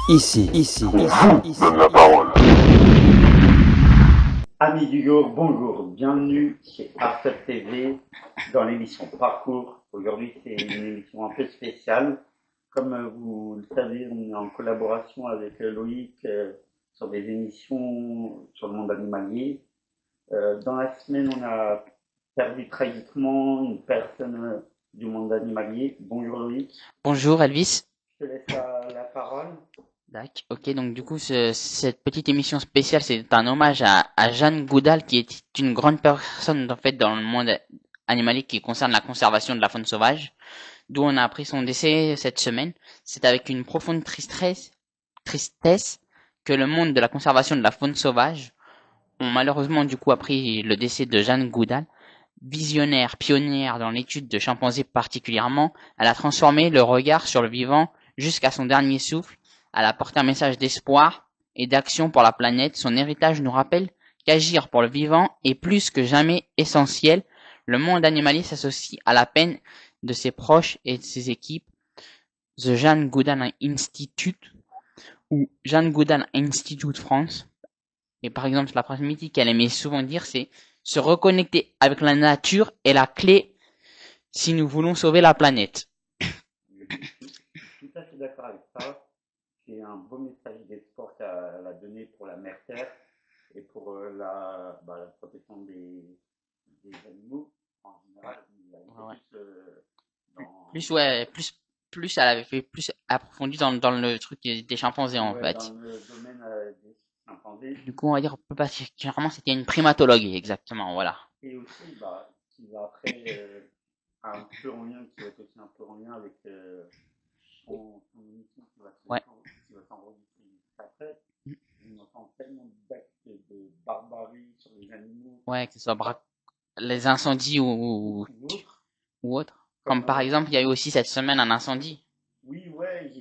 Donne la parole. Amis du jour, bonjour, bienvenue chez After TV dans l'émission Parcours. Aujourd'hui, c'est une émission un peu spéciale. Comme vous le savez, on est en collaboration avec Loïc sur des émissions sur le monde animalier. Dans la semaine, on a perdu tragiquement une personne du monde animalier. Bonjour Loïc, Bonjour Elvis. je te laisse la parole. D'accord. Ok, donc du coup, cette petite émission spéciale, c'est un hommage à Jeanne Goudal, qui est une grande personne en fait dans le monde animalier qui concerne la conservation de la faune sauvage, d'où on a appris son décès cette semaine. C'est avec une profonde tristesse que le monde de la conservation de la faune sauvage ont malheureusement du coup appris le décès de Jeanne Goudal. Visionnaire, pionnière dans l'étude de chimpanzés particulièrement, elle a transformé le regard sur le vivant jusqu'à son dernier souffle. Elle a porté un message d'espoir et d'action pour la planète. Son héritage nous rappelle qu'agir pour le vivant est plus que jamais essentiel. Le monde animalier s'associe à la peine de ses proches et de ses équipes. The Jane Goodall Institute ou Jane Goodall Institute France. Et par exemple, la phrase mythique qu'elle aimait souvent dire, c'est se reconnecter avec la nature est la clé si nous voulons sauver la planète. Tout à fait d'accord avec ça. C'est un beau message d'espoir qu'elle a donné pour la mère Terre et pour la protection des animaux en général. Il y a Ouais. dans, Plus elle avait fait plus approfondi dans le truc des chimpanzés en fait. dans le domaine des chimpanzés. Du coup, on va dire plus particulièrement, c'était une primatologue, exactement, voilà. Et aussi, qui va après un peu en lien, qui va être aussi un peu en lien avec son émission Ouais. qui va s'enregistrer juste après. On entend tellement d'actes de barbarie sur les animaux. Ouais, que ce soit les incendies ou autre. Comme par Comme, exemple, il y a eu aussi cette semaine un incendie. oui, ouais,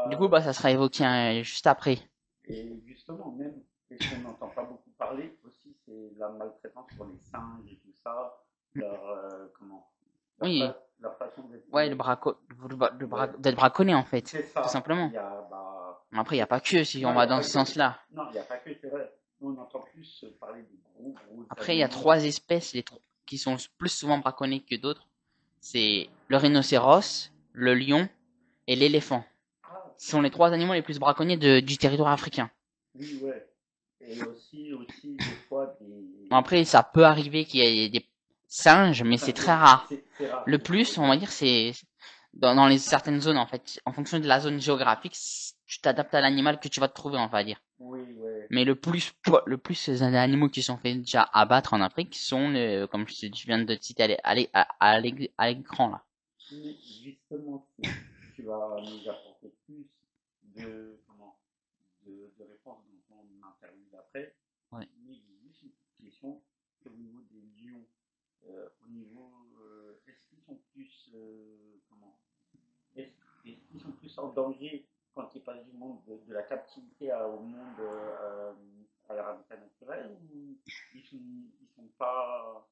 Du coup, ça sera évoqué juste après. et justement, même, et ce qu'on n'entend pas beaucoup parler aussi, c'est la maltraitance pour les singes et tout ça, leur, Oui, leur façon d'être. ouais, d'être braconné en fait, C'est ça. tout simplement. Il y a, Après, il n'y a pas que si non, on il y va a dans pas ce que. sens-là. Non, il n'y a pas que, c'est vrai. Nous, on entend plus parler des gros Après, il y a animaux. 3 espèces qui sont plus souvent braconnées que d'autres. C'est le rhinocéros, le lion et l'éléphant. Ah, Ce sont les 3 animaux les plus braconnés du territoire africain. oui, ouais. Et aussi, des fois, Bon, après, ça peut arriver qu'il y ait des singes, mais c'est très rare. C'est rare. Le plus, on va dire, c'est dans les certaines zones, en fait. En fonction de la zone géographique, tu t'adaptes à l'animal que tu vas te trouver, on va dire. Oui, ouais. Mais le plus, ces animaux qui sont faits déjà abattre en Afrique sont, comme je viens de te citer à l'écran, là. Mais justement, tu vas nous apporter plus de réponses dans ton interview d'après. Ouais. Mais j'ai juste une petite question au niveau des lions. Est-ce qu'ils sont plus, est-ce, est-ce qu'ils sont plus en danger quand ils passent du monde de la captivité au monde à leur habitat naturel ou ils sont pas,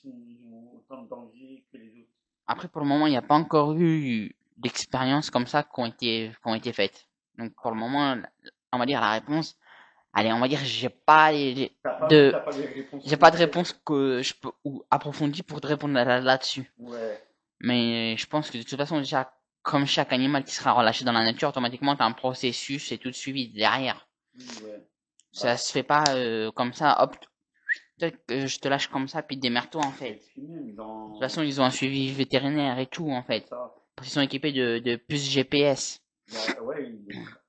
ils ont autant de danger que les autres? Après, pour le moment, il n'y a pas encore eu d'expériences comme ça qui ont été faites. Donc, pour le moment, on va dire la réponse. Allez, on va dire, T'as pas de réponse j'ai pas de réponse que je peux, ou approfondie pour te répondre là-dessus. Ouais. Mais je pense que de toute façon, déjà, comme chaque animal qui sera relâché dans la nature, automatiquement, t'as un processus et tout de suivi derrière. Oui, ouais. Ça se fait pas comme ça, hop, peut-être que je te lâche comme ça, puis démerde-toi en fait. Et puis même De toute façon, ils ont un suivi vétérinaire et tout en fait. Parce qu'ils sont équipés de puces GPS. Ouais,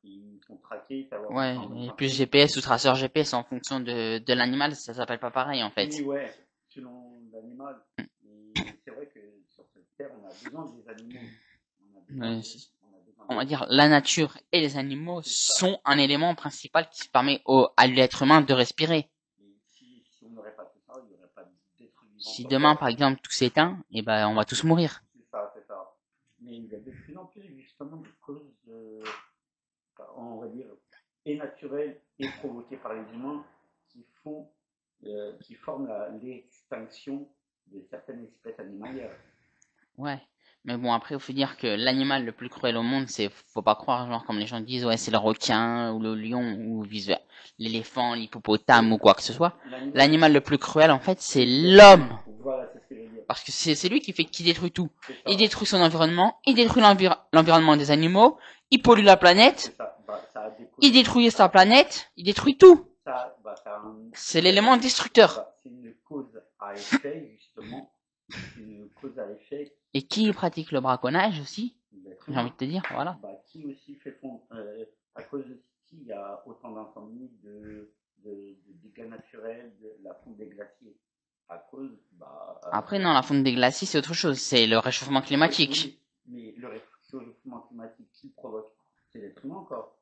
ils sont traqués, savoir où ils Ouais, sont en même et temps. puces GPS ou traceurs GPS en fonction de l'animal, ça s'appelle pas pareil en fait. Oui, ouais, selon l'animal. Et c'est vrai que sur cette terre, on a besoin des animaux. On a besoin Euh, on a besoin on va dire la nature et les animaux sont un élément principal qui permet à l'être humain de respirer. Et si on n'aurait pas tout ça, il n'y aurait pas d'être vivant Si sur demain terre. par exemple tout s'éteint, et ben on va tous mourir. C'est ça, c'est ça. Mais il y a de plus en plus justement de causes, on va dire, et naturelles et provoquées par les humains qui forment l'extinction de certaines espèces animalières. Ouais. Mais bon, après, il faut dire que l'animal le plus cruel au monde, faut pas croire, genre, comme les gens disent, ouais, c'est le requin, ou le lion, ou vice-versa, l'éléphant, l'hippopotame, ou quoi que ce soit. L'animal le plus cruel, en fait, c'est l'homme. Voilà, c'est ce que je veux dire. Parce que c'est lui qui détruit tout. C'est ça. Il détruit son environnement, il détruit l'environnement des animaux, il pollue la planète, C'est ça. Ça a des il détruit sa planète, il détruit tout. ça a C'est l'élément destructeur. c'est une cause à effet, justement. Une cause à effet. Et qui pratique le braconnage aussi, j'ai envie de te dire, voilà. Qui aussi fait fond, à cause de qui il y a autant d'incendies, de dégâts naturels, de la fonte des glaciers. À cause, Après, non, la fonte des glaciers, c'est autre chose. C'est le réchauffement climatique. Oui, mais le réchauffement climatique qui provoque, c'est l'être humain encore.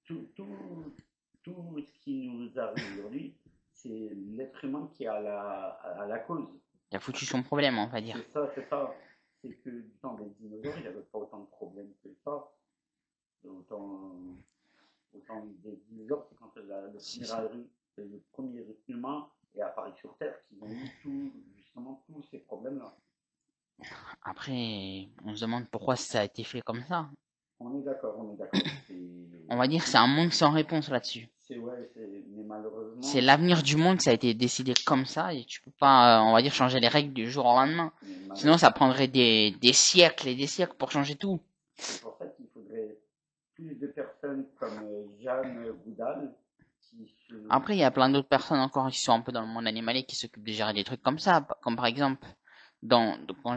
Tout ce qui nous arrive aujourd'hui, c'est l'être humain qui a la cause. Il a foutu son problème, on va dire. C'est ça, c'est ça. C'est que du temps des dinosaures, il n'y avait pas autant de problèmes que ça. Autant des dinosaures, c'est quand le premier humain est apparu sur Terre qu'ils ont eu justement tous ces problèmes-là. Après, on se demande pourquoi ça a été fait comme ça. On est d'accord, on est d'accord. On va dire que c'est un monde sans réponse là-dessus. Mais malheureusement. C'est l'avenir du monde, ça a été décidé comme ça, et tu peux pas, on va dire, changer les règles du jour au lendemain. Sinon, ça prendrait des siècles et des siècles pour changer tout. C'est pour ça qu'il faudrait plus de personnes comme Jeanne Goudal. Après, il y a plein d'autres personnes encore qui sont un peu dans le monde animalier qui s'occupent de gérer des trucs comme ça, comme par exemple,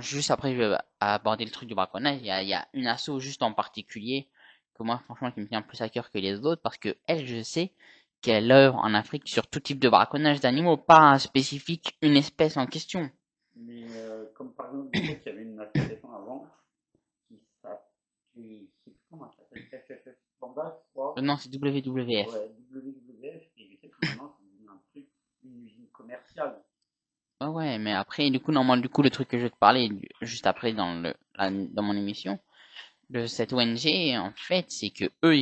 juste après je vais aborder le truc du braconnage, il y a une asso juste en particulier que moi franchement qui me tient plus à cœur que les autres parce que elle, je sais qu'elle œuvre en Afrique sur tout type de braconnage d'animaux, pas spécifique une espèce en question. Mais comme par exemple, je sais qu'il y avait une association avant qui comment ça s'appelle FFF Panda, je crois. Non, c'est WWF. Ouais, WWF, et je sais que maintenant c'est devenu un truc, une usine commerciale. Ouais, mais après, du coup, normalement, du coup, le truc que je vais te parler juste après dans mon émission de cette ONG, en fait, c'est que eux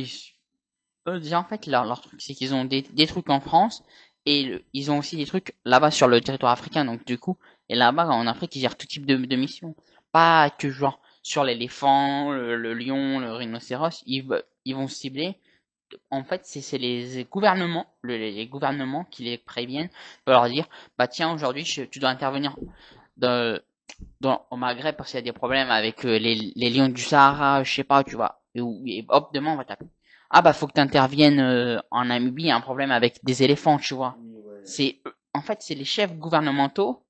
déjà, en fait, leur truc, c'est qu'ils ont des trucs en France et ils ont aussi des trucs là-bas sur le territoire africain, donc du coup, et là-bas, en Afrique, ils gèrent tout type de missions. Pas que genre sur l'éléphant, le lion, le rhinocéros, ils vont cibler en fait, c'est les gouvernements, les gouvernements qui les préviennent, pour leur dire, bah tiens, aujourd'hui, tu dois intervenir au Maghreb parce qu'il y a des problèmes avec les lions du Sahara, je sais pas, tu vois. Et hop, demain, on va taper. Ah bah, faut que tu interviennes en Namibie, il y a un problème avec des éléphants, tu vois. Ouais. En fait, c'est les chefs gouvernementaux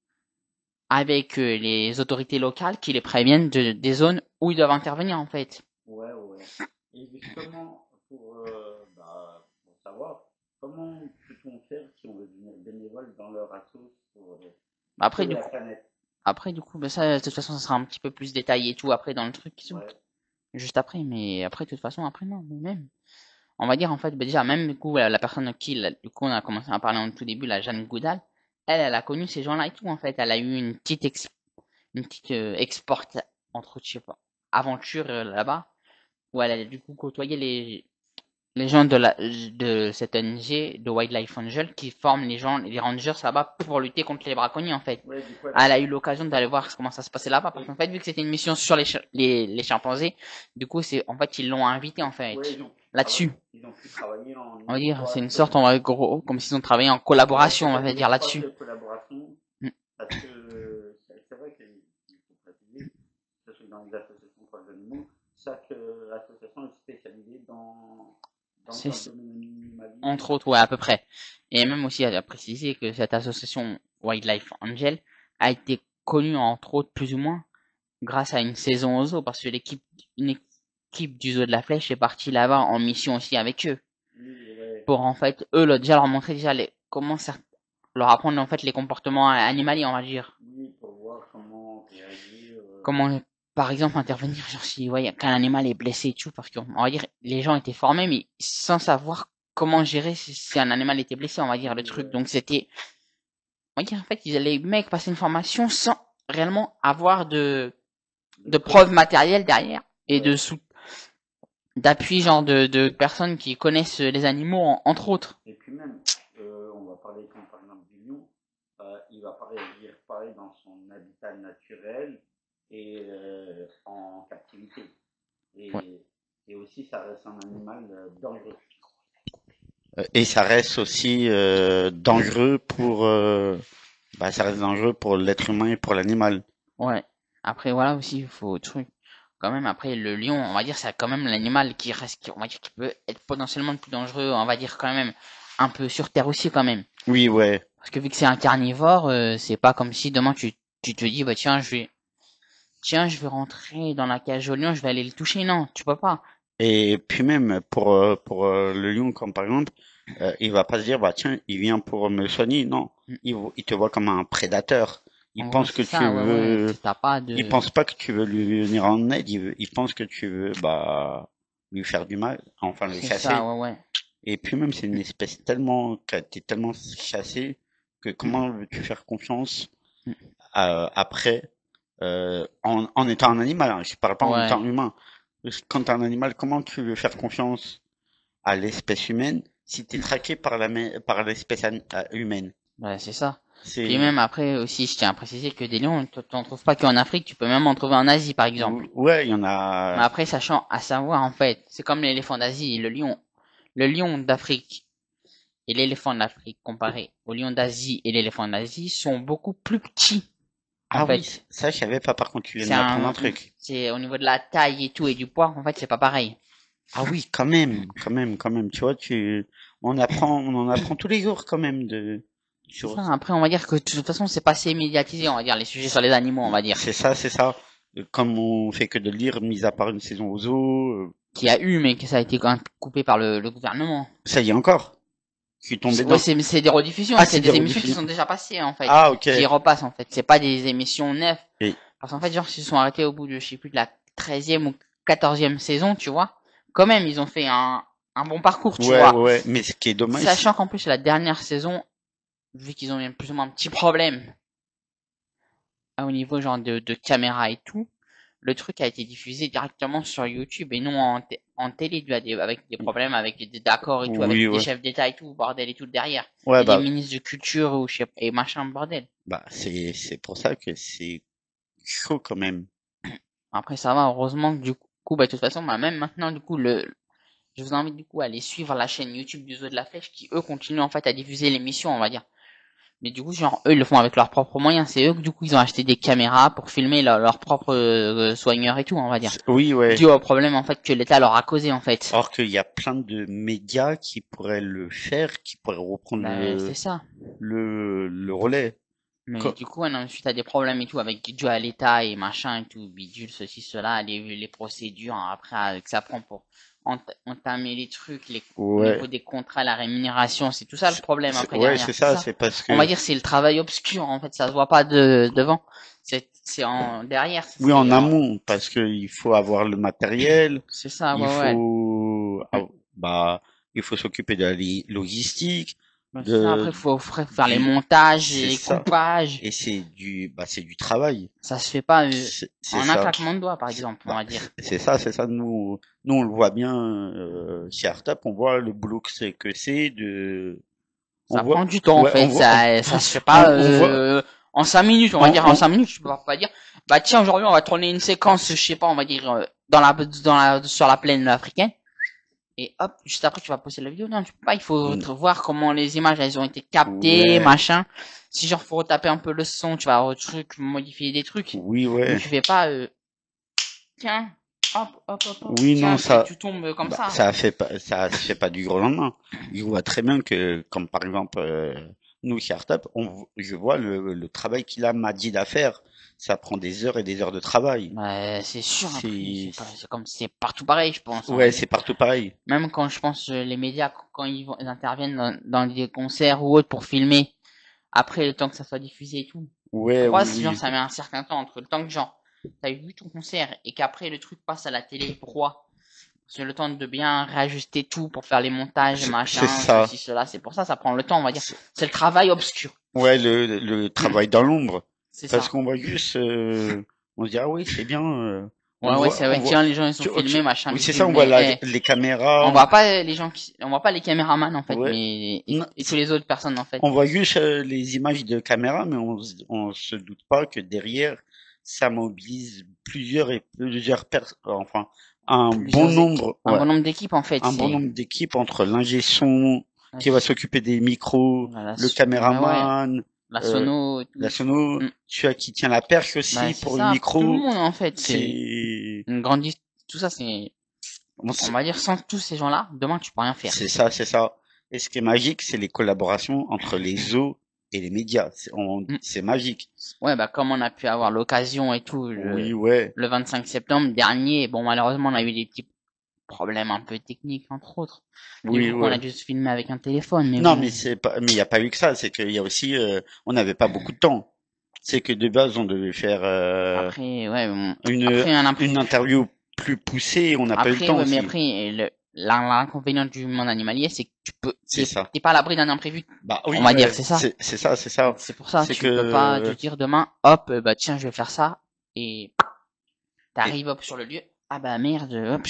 avec les autorités locales qui les préviennent des zones où ils doivent intervenir, en fait. Ouais. Et justement, pour savoir, comment peut-on faire si on veut devenir bénévole dans leur assaut pour Après, sauver du la coup, planète? bah ça, de toute façon, ça sera un petit peu plus détaillé et tout après dans le truc, Ouais. juste après, mais après, de toute façon, après, non, mais même. On va dire, en fait, bah, déjà, même, du coup, la personne du coup, on a commencé à parler en tout début, la Jeanne Goudal, elle a connu ces gens-là et tout, en fait. Elle a eu une petite entre, je sais pas, aventure là-bas, où elle a du coup côtoyé les gens de cette ONG, de Wildlife Angel, qui forment les rangers là-bas pour lutter contre les braconniers, en fait. Ouais, du coup, Elle a eu l'occasion d'aller voir comment ça se passait là-bas, parce qu'en fait, vu que c'était une mission sur les chimpanzés, du coup, en fait, ils l'ont invité, en fait, là-dessus. Ils ont pu travailler On va dire, c'est une sorte, on va gros, comme s'ils ont travaillé en collaboration, on va dire là-dessus. collaboration, Mm. parce que c'est vrai qu'il faut préciser, que ce soit dans les associations pour les animaux, chaque association est spécialisée dans un domaine animalier. Entre autres, ouais, à peu près. Et même aussi à préciser que cette association Wildlife Angel a été connue, entre autres, plus ou moins, grâce à une saison au zoo, parce que une équipe du zoo de la Flèche est partie là-bas en mission aussi avec eux. Pour, en fait, déjà leur montrer déjà leur apprendre, en fait, les comportements animaliers, on va dire. Oui, pour voir comment réagir. Comment, par exemple, intervenir sur si, ouais, qu'un animal est blessé et tout, parce qu'on va dire, les gens étaient formés, mais sans savoir comment gérer si un animal était blessé, on va dire, le truc. Donc c'était, on va dire, en fait, les mecs passaient une formation sans réellement avoir de preuves matérielles derrière et d'appui, genre de personnes qui connaissent les animaux, entre autres. Et puis même, on va parler comme par exemple du lion, il va pas réagir pareil dans son habitat naturel et en captivité. Ouais. Et aussi, ça reste un animal dangereux. Et ça reste aussi dangereux pour ça reste dangereux pour l'être humain et pour l'animal. Ouais. Après, voilà aussi, il faut truc. Quand même, après, le lion, on va dire, c'est quand même l'animal qui reste, on va dire, qui peut être potentiellement le plus dangereux, on va dire, quand même, un peu sur Terre aussi, quand même. Oui, ouais. Parce que vu que c'est un carnivore, c'est pas comme si demain tu te dis, bah tiens, je vais rentrer dans la cage au lion, je vais aller le toucher. Non, tu peux pas. Et puis même pour le lion, comme par exemple, il va pas se dire bah tiens, il vient pour me soigner. Non, Mm. il te voit comme un prédateur. Il En gros, pense que c'est tu ça, ouais, veux. t'as pas Il de, pense pas que tu veux lui venir en aide. Il pense que tu veux lui faire du mal, enfin le c'est ça, chasser. ouais. Et puis même c'est une espèce tellement qui a été tellement chassée que comment veux-tu faire confiance Mm. après en étant un animal, hein, je parle pas en Ouais, étant humain. Quand t'es un animal, comment tu veux faire confiance à l'espèce humaine si t'es traqué par par l'espèce humaine? ouais, c'est ça. Puis C'est même après aussi, je tiens à préciser que des lions, t'en trouves pas qu'en Afrique, tu peux même en trouver en Asie, par exemple. ouais, il y en Mais a. après, sachant à savoir, en fait, c'est comme l'éléphant d'Asie et le lion d'Afrique et l'éléphant d'Afrique comparé au lion d'Asie et l'éléphant d'Asie sont beaucoup plus petits, en Ah oui, fait. ça je savais pas. Par contre, tu viens de C'est m'apprendre un truc. c'est au niveau de la taille et tout et du poids, en fait, c'est pas pareil. Ah oui, quand même, quand même, quand même. Tu vois, on en apprend tous les jours quand même C'est sur. ça. Après, on va dire que de toute façon, c'est pas assez médiatisé, on va dire, les sujets sur les animaux, on va dire. C'est ça, c'est ça. Comme on fait que de le lire, mis à part une saison aux zoo, Qu'il y a eu, mais que ça a été quand même coupé par le gouvernement. ça y est encore. Je suis tombé Ouais, dans. c'est des rediffusions, Ah, c'est c'est des des émissions qui rediffusions. sont déjà passées, en fait. Ah, ok. Qui repassent, en fait. C'est pas des émissions neuves. Et, Parce qu'en fait, genre, ils se sont arrêtés au bout de, je sais plus, de la 13e ou 14e saison, tu vois. Quand même, ils ont fait un bon parcours, tu ouais, ouais, vois. ouais. Mais ce qui est dommage, Sachant qu'en plus, la dernière saison, vu qu'ils ont eu plus ou moins un petit problème au niveau genre de caméra et tout, le truc a été diffusé directement sur YouTube et non en télé avec des problèmes, avec des accords et tout, oui, avec des ouais. chefs d'État et tout, bordel et tout derrière. Ouais, Et des ministres de culture ou je sais pas, et machin, bordel. c'est pour ça que c'est chaud quand même. Après, ça va, heureusement que du coup, bah, de toute façon, bah, même maintenant, du coup, je vous invite du coup à aller suivre la chaîne YouTube du Zoo de la Flèche qui, eux, continuent en fait à diffuser l'émission, on va dire. Mais du coup, genre, eux, ils le font avec leurs propres moyens. C'est eux que, du coup, ils ont acheté des caméras pour filmer leurs propres soigneurs et tout, on va dire. Oui, ouais. Dû au problème, en fait, que l'État leur a causé, en fait. Or qu'il y a plein de médias qui pourraient le faire, qui pourraient reprendre Bah, c'est ça. le relais. Mais Co- du coup, ouais, non, suite à des problèmes et tout, avec dû à l'État et machin et tout, bidule, ceci, cela, les procédures, hein, après, que ça prend pour entamer les trucs, au Ouais. niveau des contrats, la rémunération, c'est tout ça le problème après Ouais, derrière. c'est C'est ça, ça. c'est parce On va que, dire c'est le travail obscur, en fait, ça se voit pas devant. C'est en derrière, oui, en c'est amont, parce que il faut avoir le matériel, c'est ça, il ouais, ouais. faut, il faut s'occuper de la logistique, Ouais, c'est ça. Après, de, faut faire les du, montages, c'est les ça. coupages. Et c'est du travail. Ça se fait pas C'est en un ça. claquement de doigts, par exemple, on va dire. C'est ça, c'est ça. Nous, on le voit bien chez Artap, on voit le boulot que c'est de, on Ça voit, prend du temps, en ouais, fait. Ça se fait pas on voit, en 5 minutes, on va dire. En on, 5 minutes, tu peux pas dire, bah tiens, aujourd'hui, on va tourner une séquence, je sais pas, on va dire sur la plaine africaine. Et hop, juste après, tu vas poster la vidéo. Non, tu peux pas. Il faut voir comment les images elles ont été captées, ouais, machin. Si genre faut retaper un peu le son, tu vas modifier des trucs. oui, Mais ouais, tu fais pas, tiens, hop, oui, non, tiens, tu tombes comme ça. ça se fait pas du jour au lendemain. Je vois très bien que, comme par exemple, nous, chez Artap, je vois le travail qu'il a Majid à faire. Ça prend des heures et des heures de travail. Bah, c'est sûr, après, C'est, c'est comme, c'est partout pareil, je pense, on va ouais, dire. c'est partout pareil. Même quand je pense les médias quand ils interviennent dans des concerts ou autres pour filmer après le temps que ça soit diffusé et tout. Ouais, Pourquoi oui, genre oui. ça met un certain temps entre le temps que genre t'as vu ton concert et qu'après le truc passe à la télé. Pourquoi? C'est le temps de bien réajuster tout pour faire les montages, machin, C'est ça. ceci, cela. C'est pour ça prend le temps, on va dire. C'est le travail obscur. Ouais, le travail dans l'ombre. C'est Parce ça. qu'on voit juste, on se dit, ah oui, c'est bien, Ouais, ouais, c'est vrai. Tiens, les gens ils sont filmés, machin, oui, c'est ça, bidule, on voit mais les caméras, on voit pas les gens on voit pas les caméramans en fait, ouais. mais Non, et tous les autres personnes en fait. on voit juste les images de caméra, mais on se doute pas que derrière, ça mobilise enfin, un bon Plusieurs équipes, nombre, un ouais, bon nombre d'équipes en fait. un bon C'est nombre d'équipes entre l'ingé son ouais, qui va s'occuper des micros, voilà, le bah ouais, caméraman, la euh, sono et la tout. sono, Mm. celui qui tient la perche Bah aussi c'est pour le ça, tout le micro. monde en fait. C'est C'est, une grande tout ça. C'est bon, on va dire sans tous ces gens-là, demain tu peux rien faire. c'est ça, c'est ça. Et ce qui est magique, c'est les collaborations entre les zoos et les médias. Mm. C'est magique. Ouais, bah comme on a pu avoir l'occasion et tout Oui, ouais. le 25 septembre dernier, bon malheureusement on a eu des petits problèmes un peu techniques entre autres. Du Oui, coup on a ouais. dû se filmer avec un téléphone, mais Non, bon. mais mais il n'y a pas eu que ça. C'est qu'il y a aussi, on n'avait pas beaucoup de temps. C'est que de base, on devait faire Après, ouais, bon, une après un une imprévu. interview plus poussée. On n'a pas eu le Après, temps ouais, mais aussi. après, l'inconvénient du monde animalier, c'est que C'est ça. t'es pas à l'abri d'un imprévu. Bah On oui, va dire, ouais. c'est ça. C'est ça, c'est ça. C'est pour ça, C'est tu peux pas te que dire demain, hop, bah tiens, je vais faire ça, et et t'arrives hop sur le lieu, ah bah merde, hop,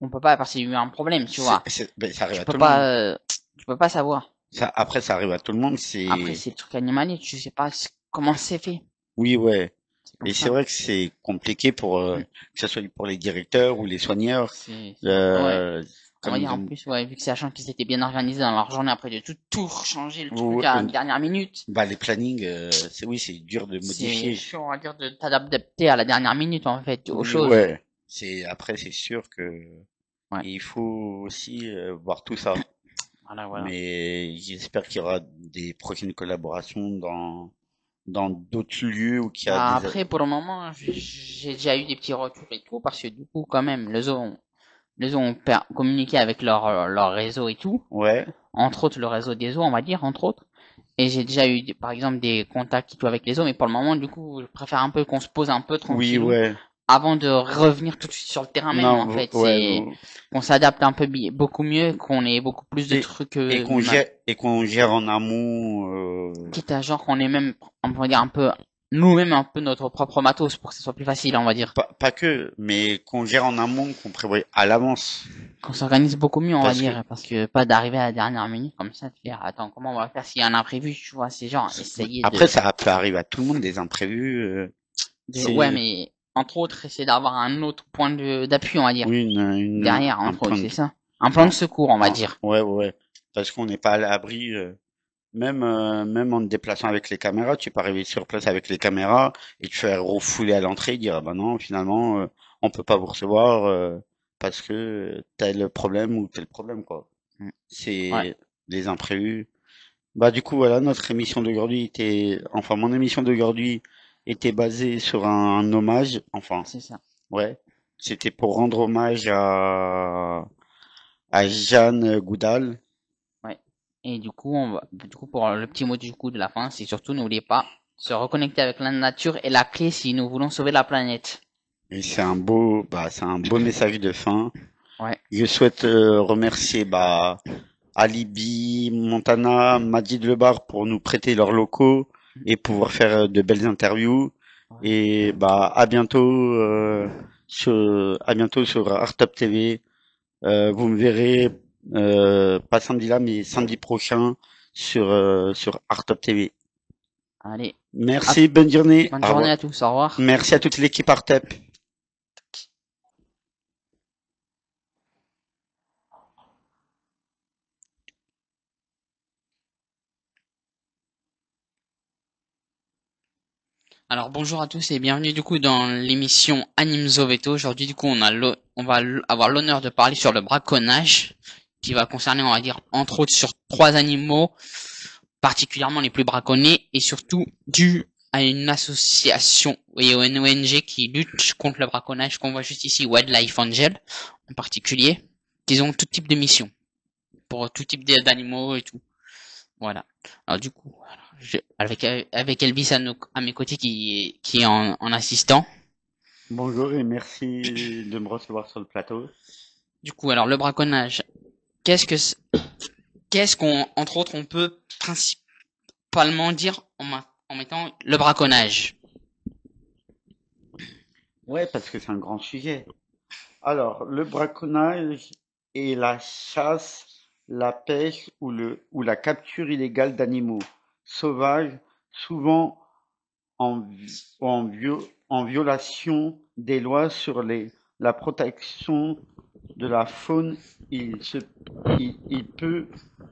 on peut pas parce qu'il y a eu un problème, tu vois. ben, ça arrive Tu à peux tout le monde. pas, tu peux pas savoir. Ça, après, ça arrive à tout le monde. Après, C'est c'est le truc animalier, tu sais pas comment c'est fait. oui, ouais. C'est pour Et c'est ça. vrai que c'est compliqué pour Mm. que ce soit pour les directeurs ou les soigneurs. Ouais. Euh, On va comme dire ils en ont plus, ouais, vu que sachant qu'ils étaient bien organisés dans leur journée après de tout changer le truc ou- à la ou- dernière minute. bah les plannings, c'est dur de C'est modifier. chiant, on va dire, de t'adapter à la dernière minute, en fait, aux Oui, choses. ouais. C'est sûr que Ouais. il faut aussi voir tout ça. Voilà. Mais j'espère qu'il y aura des prochaines collaborations dans d'autres lieux où il y a Bah, des après, pour le moment, j'ai déjà eu des petits retours et tout, parce que du coup, quand même, les zoos ont communiqué avec leur réseau et tout. ouais. Entre autres, le réseau des zoos, on va dire, entre autres. Et j'ai déjà eu, par exemple, des contacts et tout avec les zoos, mais pour le moment, du coup, je préfère un peu qu'on se pose un peu Oui, tranquillou ouais. avant de revenir tout de suite sur le terrain même, Non, en fait. ouais. C'est qu'on s'adapte un peu beaucoup mieux, qu'on ait beaucoup plus de Et, trucs, et qu'on gère en amont. quitte à genre qu'on ait même, on va dire un peu, nous-mêmes un peu notre propre matos pour que ce soit plus facile, on va dire. Pas que, mais qu'on gère en amont, qu'on prévoit à l'avance. Qu'on s'organise beaucoup mieux, on va Parce que dire, parce que pas d'arriver à la dernière minute comme ça, de faire, attends, comment on va faire s'il y a un imprévu, tu vois, c'est genre, essayer après, ça peut arriver à tout le monde, des imprévus. ouais, C'est mais, entre autres, essayer d'avoir un autre point d'appui, on va dire. oui, Derrière, un entre autres, plan c'est de, ça. Un plan de secours, on va dire. ouais, ouais. Parce qu'on n'est pas à l'abri. Même en te déplaçant avec les caméras, tu peux arriver sur place avec les caméras et te faire refouler à l'entrée et dire ah bah non, finalement, on peut pas vous recevoir parce que tel problème ou tel problème quoi. Mm. Ouais, C'est des imprévus. Bah du coup voilà, notre émission d'aujourd'hui enfin mon émission d'aujourd'hui était basée sur un hommage, enfin c'est ça. ouais, c'était pour rendre hommage à Jeanne Goudal. Ouais. Et du coup, du coup, pour le petit mot du coup de la fin, c'est surtout, n'oubliez pas, se reconnecter avec la nature est la clé si nous voulons sauver la planète. Et c'est un beau message de fin. Ouais. Je souhaite remercier Alibi, Montana, Majid Lebar pour nous prêter leurs locaux et pouvoir faire de belles interviews. Ouais. Et à bientôt sur Artop TV. Vous me verrez pas samedi là, mais samedi prochain sur Artop TV. Allez. Merci, bonne journée. Bonne Au journée revoir. à tous. Au revoir. Merci à toute l'équipe Artep. Alors bonjour à tous et bienvenue du coup dans l'émission Anime Zoveto. Aujourd'hui du coup on va avoir l'honneur de parler sur le braconnage qui va concerner on va dire entre autres sur 3 animaux particulièrement les plus braconnés et surtout dû à une association et une ONG qui lutte contre le braconnage qu'on voit juste ici, Wildlife Angel en particulier, qui ont tout type de missions pour tout type d'animaux et tout. Voilà. Alors du coup, avec Elvis à mes côtés qui est en assistant. Bonjour et merci de me recevoir sur le plateau. Du coup, alors le braconnage, qu'est-ce qu'on entre autres on peut principalement dire en mettant le braconnage. Ouais, parce que c'est un grand sujet. Alors, le braconnage est la chasse, la pêche ou la capture illégale d'animaux sauvages, souvent en en violation des lois sur la protection de la faune. Il peut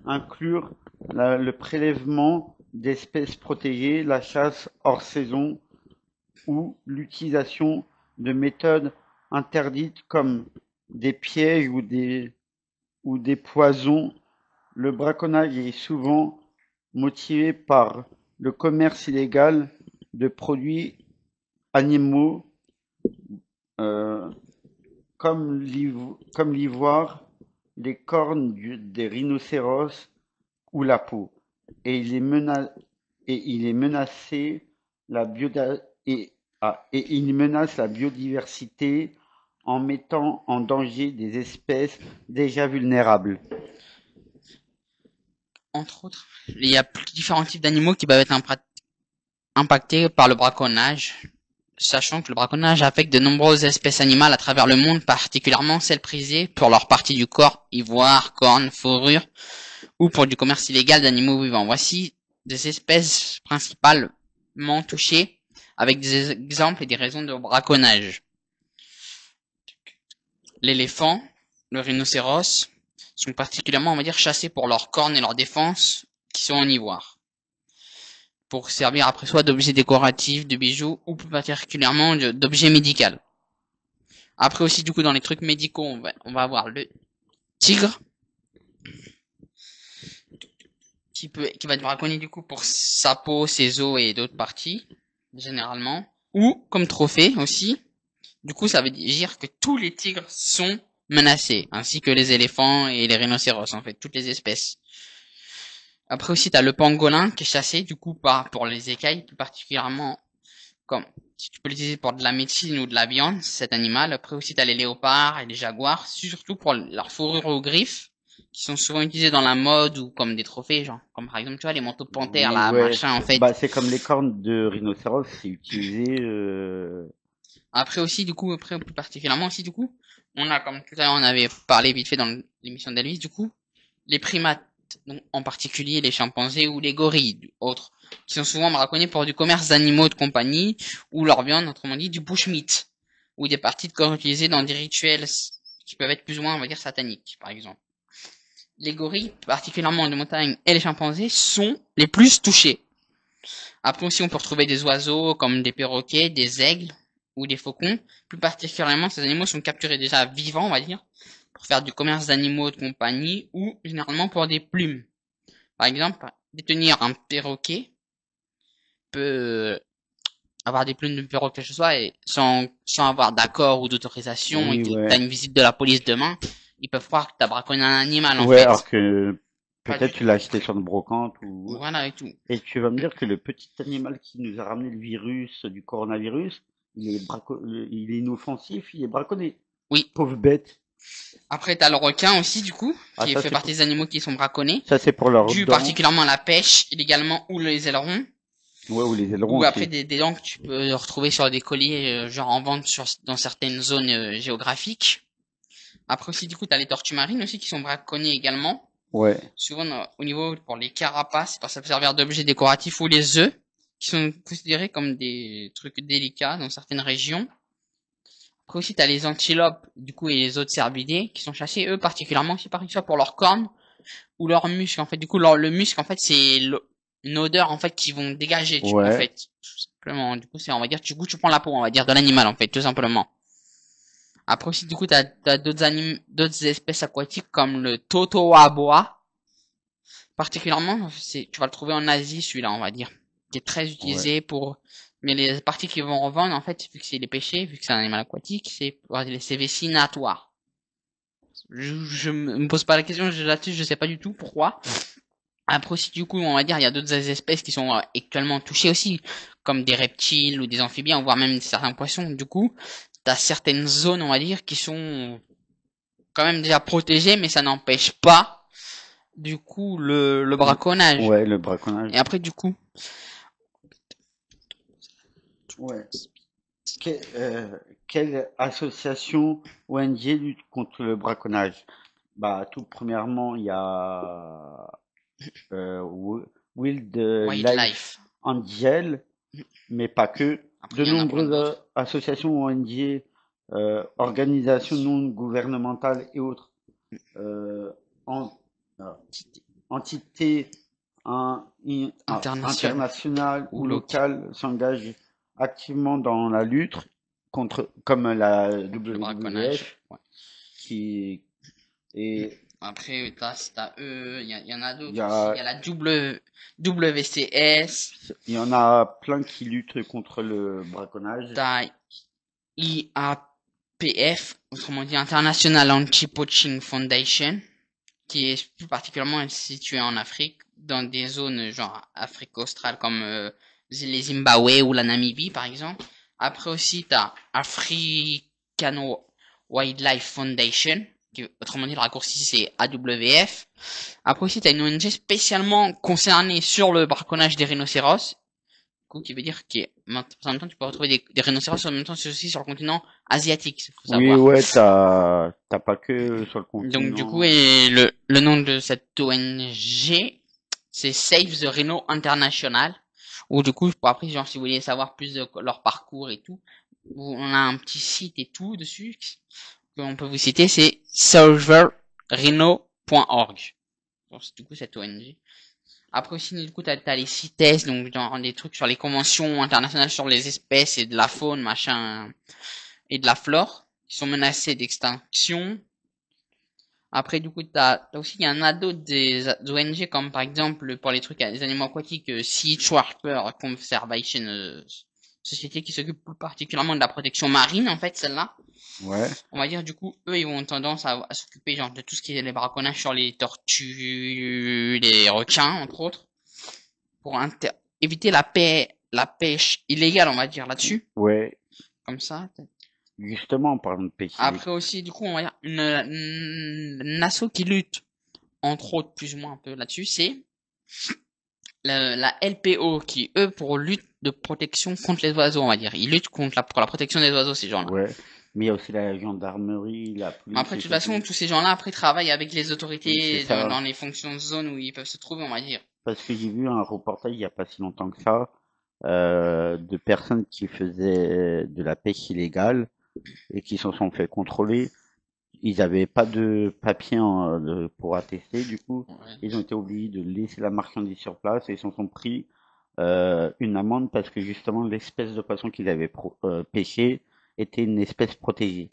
inclure le prélèvement d'espèces protégées, la chasse hors saison ou l'utilisation de méthodes interdites comme des pièges ou des poisons. Le braconnage est souvent motivé par le commerce illégal de produits animaux euh, comme l'ivoire, les cornes des rhinocéros ou la peau. Et il est menacé la il menace la biodiversité en mettant en danger des espèces déjà vulnérables. Entre autres, il y a différents types d'animaux qui peuvent être impactés par le braconnage, sachant que le braconnage affecte de nombreuses espèces animales à travers le monde, particulièrement celles prisées pour leur partie du corps, ivoire, cornes, fourrure, ou pour du commerce illégal d'animaux vivants. Voici des espèces principalement touchées, avec des exemples et des raisons de braconnage. L'éléphant, le rhinocéros, sont particulièrement, on va dire, chassés pour leurs cornes et leurs défenses, qui sont en ivoire, pour servir après soit d'objets décoratifs, de bijoux, ou plus particulièrement d'objets médicaux. Après aussi, du coup, dans les trucs médicaux, on va avoir le tigre, qui va être braconné, du coup, pour sa peau, ses os et d'autres parties, généralement. Ou, comme trophée aussi. Du coup, ça veut dire que tous les tigres sont menacés, ainsi que les éléphants et les rhinocéros, en fait, toutes les espèces. Après aussi, t'as le pangolin qui est chassé, du coup, pour les écailles, plus particulièrement, comme, si tu peux l'utiliser pour de la médecine ou de la viande, cet animal. Après aussi, t'as les léopards et les jaguars, surtout pour leur fourrure aux griffes, qui sont souvent utilisés dans la mode ou comme des trophées, genre, comme par exemple, tu vois, les manteaux de panthère, Oui, là, ouais. machin, en fait. Bah, c'est comme les cornes de rhinocéros, c'est utilisé. Après aussi, du coup, après, plus particulièrement aussi, du coup, on a, comme tout à l'heure, on avait parlé vite fait dans l'émission d'Elvis, du coup, les primates, donc, en particulier les chimpanzés ou les gorilles, autres, qui sont souvent braconnés pour du commerce d'animaux de compagnie, ou leur viande, autrement dit, du bushmeat, ou des parties de corps utilisées dans des rituels qui peuvent être plus ou moins, on va dire, sataniques, par exemple. Les gorilles, particulièrement de montagne, et les chimpanzés sont les plus touchés. Après aussi, on peut retrouver des oiseaux comme des perroquets, des aigles ou des faucons. Plus particulièrement, ces animaux sont capturés déjà vivants, on va dire, pour faire du commerce d'animaux de compagnie ou généralement pour des plumes. Par exemple, détenir un perroquet peut avoir des plumes de perroquet chez soi et sans avoir d'accord ou d'autorisation et Oui, que ouais. t'as une visite de la police demain, ils peuvent croire que t'as braconné un animal en Ouais, fait. alors que Pas peut-être du tu l'as acheté sur une brocante ou. Voilà et tout. Et tu vas me dire que le petit animal qui nous a ramené le virus du coronavirus, il est inoffensif, il est braconné. Oui. Pauvre bête. Après, t'as le requin aussi, du coup, Ah, qui ça fait c'est partie des animaux qui sont braconnés, ça c'est pour leurs dû dents. particulièrement à la pêche, illégalement, ou les ailerons, Ouais, ou les ailerons ou après aussi. des dents que tu peux retrouver sur des colliers, genre en vente dans certaines zones géographiques. Après aussi, du coup, t'as les tortues marines aussi qui sont braconnées également. Ouais. Souvent, au niveau, pour les carapaces, ça peut servir d'objets décoratifs, ou les œufs, qui sont considérés comme des trucs délicats dans certaines régions. Après aussi, t'as les antilopes, du coup, et les autres cervidés, qui sont chassés, eux, particulièrement aussi, par exemple, pour leurs cornes, ou leurs muscles, en fait. Du coup, le muscle, en fait, c'est une odeur, en fait, qu'ils vont dégager, en Ouais. fait. Tout simplement. Du coup, c'est, on va dire, tu prends la peau, on va dire, de l'animal, en fait, tout simplement. Après aussi, du coup, t'as d'autres espèces aquatiques, comme le totoaboa. Particulièrement, tu vas le trouver en Asie, celui-là, on va dire. Qui est très utilisé mais les parties qu'ils vont revendre, en fait, vu que c'est les pêchés, vu que c'est un animal aquatique, c'est pour les vessies natatoires. Je me pose pas la question là-dessus, je sais pas du tout pourquoi. Après aussi, du coup, on va dire, il y a d'autres espèces qui sont actuellement touchées aussi, comme des reptiles ou des amphibiens, voire même certains poissons. Du coup, t'as certaines zones, on va dire, qui sont quand même déjà protégées, mais ça n'empêche pas, du coup, le braconnage. Ouais, le braconnage. Et après, du coup, Ouais. Quelle association ONG lutte contre le braconnage? Bah, tout premièrement, il y a Wild Life wildlife. Angel, mais pas que. Après, De il y en a plein nombreuses d'autres. associations, ONG, organisations non gouvernementales et autres en, euh, entités International internationales ou ou local. locales s'engagent activement dans la lutte contre, comme la Le WWF, braconnage. Ouais. qui et Après, t'as eux, il y en a il y d'autres aussi. Il y a a la WCS, il y en a plein qui luttent contre le braconnage. t'as IAPF, autrement dit International Anti-Poaching Foundation, qui est plus particulièrement située en Afrique, dans des zones genre Afrique australe comme les Zimbabwe ou la Namibie par exemple. Après aussi, t'as Africano Wildlife Foundation, qui, autrement dit le raccourci c'est AWF. Après aussi, t'as une ONG spécialement concernée sur le braconnage des rhinocéros, qui veut dire en même temps tu peux retrouver des rhinocéros en même temps aussi sur le continent asiatique, faut Oui, savoir. ouais, t'as pas que sur le Donc du coup, continent. et le nom de cette ONG, c'est Save the Rhino International. Ou du coup, après, genre, si vous voulez savoir plus de leur parcours et tout, on a un petit site et tout dessus qu'on peut vous citer, c'est saverrhino.org. Du coup, cette ONG. Après aussi, du coup, t'as les CITES, donc dans des trucs sur les conventions internationales sur les espèces et de la faune, machin, et de la flore, qui sont menacées d'extinction. Après, du coup, t'as aussi, il y en a d'autres des ONG, comme par exemple, pour les trucs, les animaux aquatiques, Sea Trapper Conservation Société, qui s'occupe plus particulièrement de la protection marine, en fait, celle-là. Ouais. On va dire, du coup, eux, ils ont tendance à s'occuper, genre, de tout ce qui est les braconnages sur les tortues, les requins, entre autres, pour éviter la pêche illégale, on va dire, là-dessus. Ouais. Comme ça. Justement, en parlant de pêche Après aussi, du coup, on va dire, une asso qui lutte, entre autres, plus ou moins un peu là-dessus, c'est la LPO, qui, eux, pour lutte de protection contre les oiseaux, on va dire. Ils luttent pour la protection des oiseaux, ces gens-là. ouais. Mais il y a aussi la gendarmerie, la Mais police après, de et toute tout. façon, tous ces gens-là, après, travaillent avec les Oui, c'est autorités ça. dans les fonctions de zone où ils peuvent se trouver, on va dire. Parce que j'ai vu un reportage il y a pas si longtemps que ça, de personnes qui faisaient de la pêche illégale et qui se sont fait contrôler. Ils avaient pas de papier pour attester, du coup, Ouais. ils ont été obligés de laisser la marchandise sur place et ils se sont pris une amende parce que justement l'espèce de poisson qu'ils avaient pêché était une espèce protégée.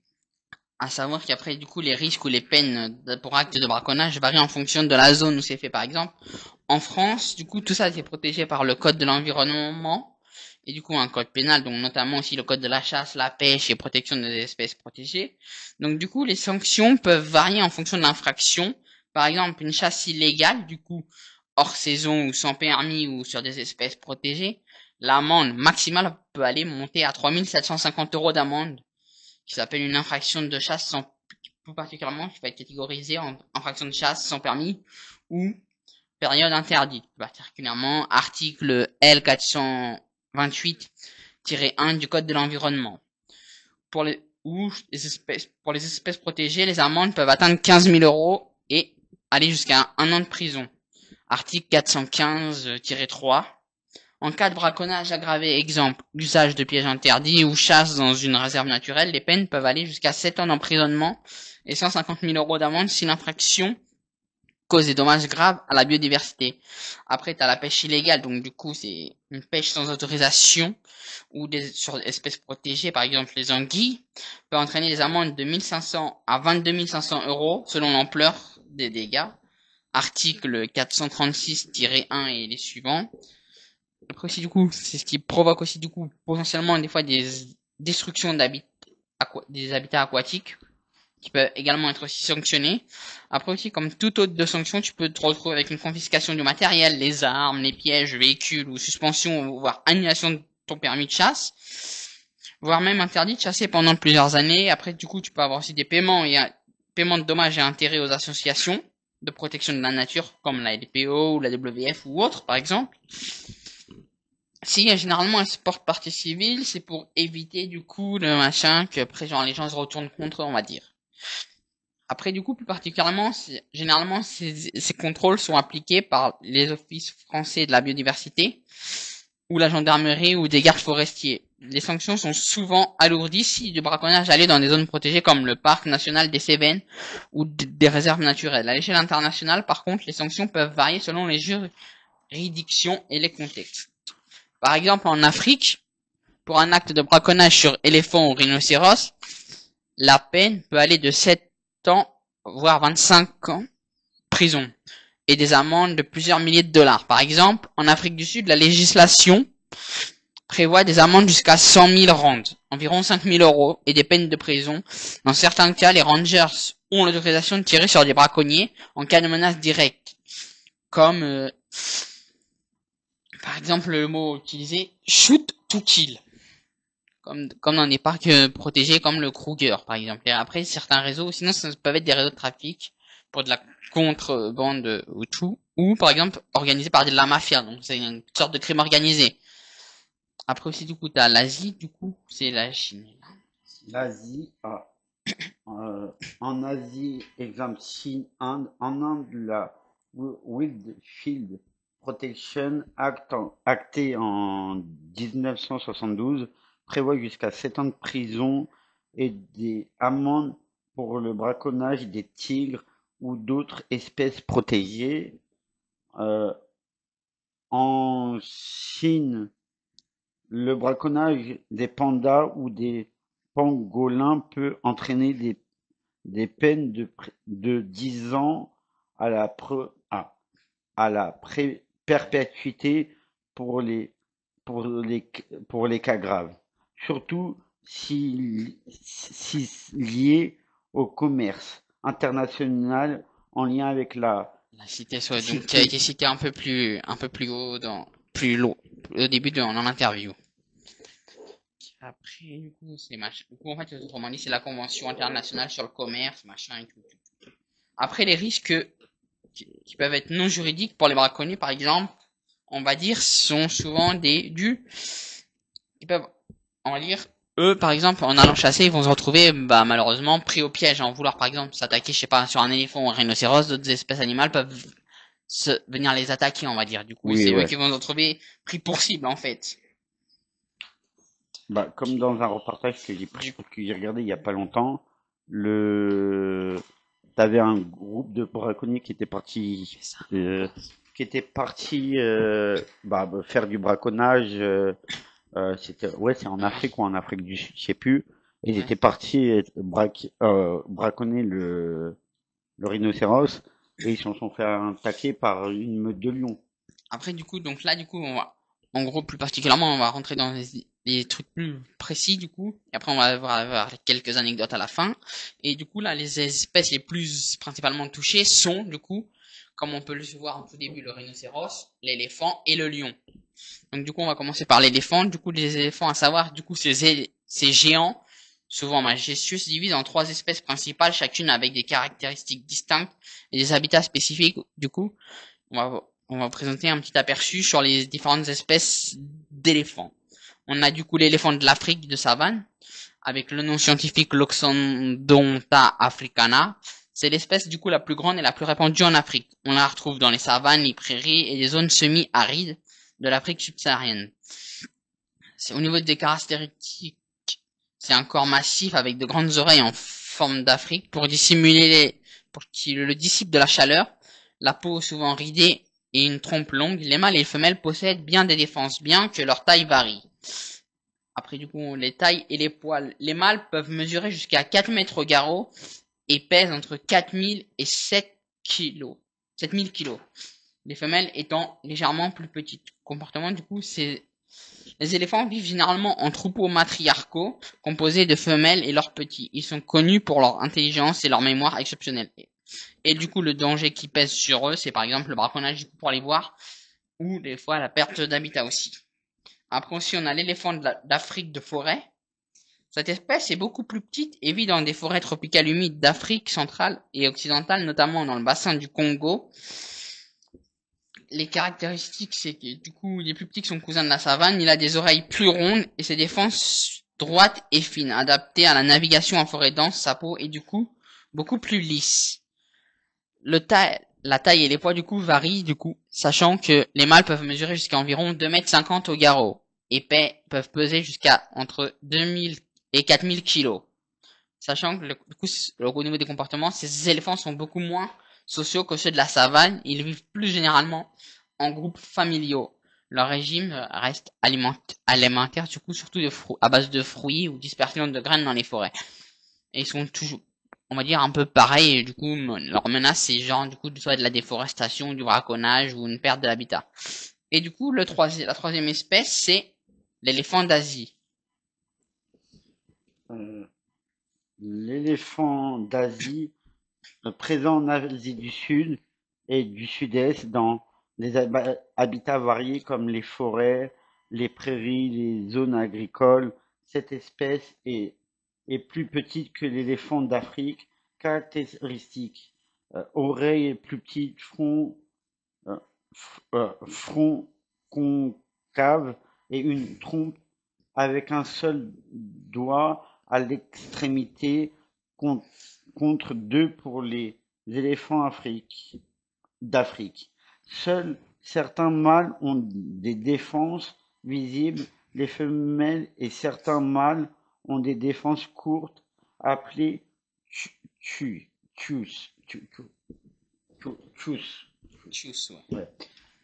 À savoir qu'après, du coup, les risques ou les peines pour actes de braconnage varient en fonction de la zone où c'est fait, par exemple. En France, du coup, tout ça c'est protégé par le code de l'environnement et du coup un code pénal, donc notamment aussi le code de la chasse, la pêche et protection des espèces protégées. Donc du coup, les sanctions peuvent varier en fonction de l'infraction. Par exemple, une chasse illégale, du coup, hors saison ou sans permis ou sur des espèces protégées, l'amende maximale peut aller monter à 3750 € d'amende, qui s'appelle une infraction de chasse sans, plus particulièrement, qui va être catégorisée en infraction de chasse sans permis ou période interdite, particulièrement article L428-1 du Code de l'environnement. Pour les espèces protégées, les amendes peuvent atteindre 15 000 € et aller jusqu'à 1 an de prison. Article 415-3. En cas de braconnage aggravé, exemple, usage de pièges interdits ou chasse dans une réserve naturelle, les peines peuvent aller jusqu'à 7 ans d'emprisonnement et 150 000 € d'amende si l'infraction cause des dommages graves à la biodiversité. Après, t'as la pêche illégale, donc du coup, c'est une pêche sans autorisation ou sur des espèces protégées, par exemple les anguilles, peut entraîner des amendes de 1500 à 22 500 € selon l'ampleur des dégâts. Article 436-1 et les suivants. Après aussi, du coup, c'est ce qui provoque aussi, du coup, potentiellement des fois des destructions des habitats aquatiques, qui peuvent également être aussi sanctionnés. Après aussi, comme toute autre de sanction, tu peux te retrouver avec une confiscation du matériel, les armes, les pièges, véhicules ou suspension, voire annulation de ton permis de chasse, voire même interdit de chasser pendant plusieurs années. Après, du coup, tu peux avoir aussi des paiements paiements de dommages et intérêts aux associations de protection de la nature, comme la LPO ou la WF ou autres, par exemple. Si généralement elle se porte partie civile, c'est pour éviter du coup le machin que après genre les gens se retournent contre eux, on va dire. Après, du coup, plus particulièrement, généralement, ces contrôles sont appliqués par les offices français de la biodiversité ou la gendarmerie ou des gardes forestiers. Les sanctions sont souvent alourdies si du braconnage a lieu dans des zones protégées comme le parc national des Cévennes ou des réserves naturelles. À l'échelle internationale, par contre, les sanctions peuvent varier selon les juridictions et les contextes. Par exemple, en Afrique, pour un acte de braconnage sur éléphant ou rhinocéros, la peine peut aller de 7 ans, voire 25 ans, prison, et des amendes de plusieurs milliers de dollars. Par exemple, en Afrique du Sud, la législation prévoit des amendes jusqu'à 100 000 rands, environ 5 000 €, et des peines de prison. Dans certains cas, les rangers ont l'autorisation de tirer sur des braconniers en cas de menace directe, comme par exemple le mot utilisé shoot to kill, comme dans des parcs protégés comme le Kruger par exemple. Et après certains réseaux, sinon ça peut être des réseaux de trafic pour de la contrebande ou tout, ou par exemple organisés par de la mafia, donc c'est une sorte de crime organisé. Après aussi du coup t'as l'Asie, du coup c'est la Chine. L'Asie, en Asie, exemple Chine, Inde, en Inde, la Wildlife Protection Act acté en 1972 prévoit jusqu'à 7 ans de prison et des amendes pour le braconnage des tigres ou d'autres espèces protégées. En Chine, le braconnage des pandas ou des pangolins peut entraîner des peines de 10 ans à la perpétuité pour les cas graves, surtout si liés au commerce international en lien avec La cité soit donc qui a été cité un peu plus haut plus lourd au début dans l'interview. Après du coup c'est machin. Du coup en fait autrement dit c'est la convention internationale sur le commerce machin et tout. Après les risques qui peuvent être non juridiques pour les braconniers par exemple, on va dire sont souvent ils peuvent en lire. Eux, par exemple, en allant chasser, ils vont se retrouver, malheureusement, pris au piège, en vouloir, par exemple, s'attaquer, je sais pas, sur un éléphant ou un rhinocéros, d'autres espèces animales peuvent venir les attaquer, on va dire. Du coup, Oui, c'est ouais. eux qui vont se retrouver pris pour cible, en fait. Comme dans un reportage que j'ai regardé il y a pas longtemps, t'avais un groupe de braconniers qui était parti, faire du braconnage. C'est en Afrique ou en Afrique du Sud, je sais plus. Ils étaient partis braconner le rhinocéros et ils se sont fait attaquer par une meute de lions. Après, du coup, donc là, du coup, en gros, plus particulièrement, on va rentrer dans les trucs plus précis, du coup. Et après, on va avoir quelques anecdotes à la fin. Et du coup, là, les espèces les plus principalement touchées sont, du coup, comme on peut le voir en tout début, le rhinocéros, l'éléphant et le lion. Donc du coup, on va commencer par l'éléphant. Du coup, les éléphants, à savoir, du coup, ces géants, souvent majestueux, se divisent en 3 espèces principales, chacune avec des caractéristiques distinctes et des habitats spécifiques. Du coup, on va présenter un petit aperçu sur les différentes espèces d'éléphants. On a du coup l'éléphant de l'Afrique de savane, avec le nom scientifique Loxodonta africana. C'est l'espèce du coup la plus grande et la plus répandue en Afrique. On la retrouve dans les savanes, les prairies et les zones semi-arides de l'Afrique subsaharienne. Au niveau des caractéristiques, c'est un corps massif avec de grandes oreilles en forme d'Afrique pour pour qu'il le dissipe de la chaleur. La peau souvent ridée et une trompe longue. Les mâles et les femelles possèdent bien des défenses, bien que leur taille varie. Après du coup les tailles et les poils. Les mâles peuvent mesurer jusqu'à 4 mètres au garrot et pèsent entre 4000 et 7000 kilos. Les femelles étant légèrement plus petites. Comportement du coup, les éléphants vivent généralement en troupeaux matriarcaux composés de femelles et leurs petits. Ils sont connus pour leur intelligence et leur mémoire exceptionnelle. Et du coup, le danger qui pèse sur eux, c'est par exemple le braconnage pour les voir ou des fois la perte d'habitat aussi. Après aussi, on a l'éléphant d'Afrique de forêt. Cette espèce est beaucoup plus petite et vit dans des forêts tropicales humides d'Afrique centrale et occidentale, notamment dans le bassin du Congo. Les caractéristiques, c'est que du coup, les plus petits sont cousins de la savane. Il a des oreilles plus rondes et ses défenses droites et fines, adaptées à la navigation en forêt dense. Sa peau est du coup beaucoup plus lisse. La taille et les poids du coup varient du coup, sachant que les mâles peuvent mesurer jusqu'à environ 2,50 m au garrot et peuvent peser jusqu'à entre 2000 et 4000 kilos. Sachant que du coup, au niveau des comportements, ces éléphants sont beaucoup moins sociaux que ceux de la savane. Ils vivent plus généralement en groupes familiaux. Leur régime reste alimentaire, du coup, surtout à base de fruits ou dispersion de graines dans les forêts. Et ils sont toujours, on va dire, un peu pareils. Et du coup, leur menace, c'est genre, du coup, soit de la déforestation, du braconnage ou une perte de l'habitat. Et du coup, la troisième espèce, c'est l'éléphant d'Asie. L'éléphant d'Asie, présent en Asie du Sud et du Sud-Est dans des habitats variés comme les forêts, les prairies, les zones agricoles. Cette espèce est plus petite que l'éléphant d'Afrique. Caractéristique, oreilles plus petites, front concave et une trompe avec un seul doigt à l'extrémité contre deux pour les éléphants d'Afrique. Seuls certains mâles ont des défenses visibles, les femelles et certains mâles ont des défenses courtes appelées tchus. Ouais.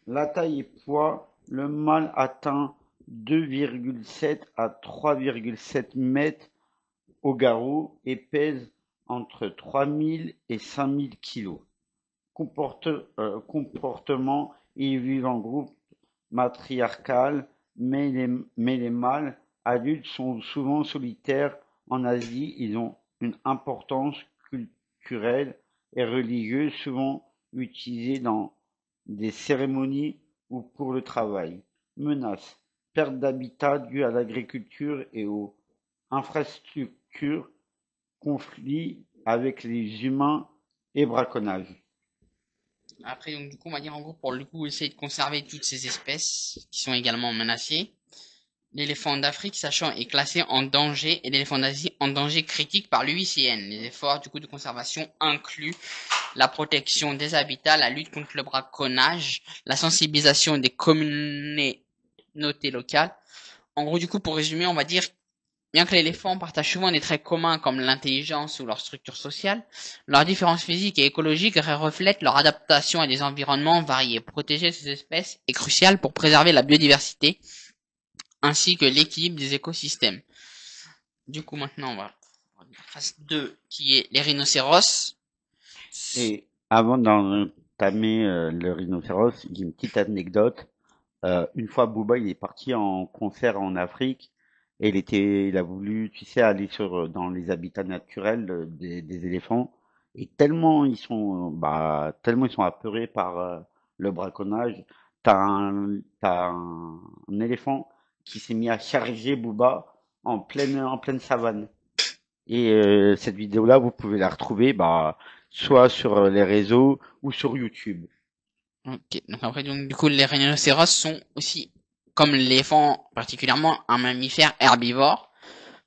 La taille et poids, le mâle atteint 2,7 à 3,7 mètres au garrot et pèse entre 3000 et 5000 kilos. Comportement, ils vivent en groupe matriarcal, mais les mâles adultes sont souvent solitaires. En Asie, ils ont une importance culturelle et religieuse, souvent utilisés dans des cérémonies ou pour le travail. Menaces, perte d'habitat due à l'agriculture et aux infrastructures, conflits avec les humains et braconnage. Après, donc, du coup, on va dire en gros, pour le coup, essayer de conserver toutes ces espèces qui sont également menacées. L'éléphant d'Afrique, sachant, est classé en danger et l'éléphant d'Asie en danger critique par l'UICN. Les efforts, du coup, de conservation incluent la protection des habitats, la lutte contre le braconnage, la sensibilisation des communautés locales. En gros, du coup, pour résumer, on va dire, bien que les éléphants partagent souvent des traits communs comme l'intelligence ou leur structure sociale, leurs différences physiques et écologiques reflètent leur adaptation à des environnements variés. Protéger ces espèces est crucial pour préserver la biodiversité ainsi que l'équilibre des écosystèmes. Du coup, maintenant, on va phase 2, qui est les rhinocéros. Et avant d'entamer le rhinocéros, j'ai une petite anecdote. Une fois, Booba, il est parti en concert en Afrique et il a voulu, tu sais, aller dans les habitats naturels des éléphants. Et tellement ils sont apeurés par le braconnage, t'as un éléphant qui s'est mis à charger Booba en pleine savane. Et cette vidéo-là, vous pouvez la retrouver, soit sur les réseaux ou sur YouTube. Ok, donc après, donc, du coup, les rhinocéros sont aussi, comme l'éléphant particulièrement, un mammifère herbivore.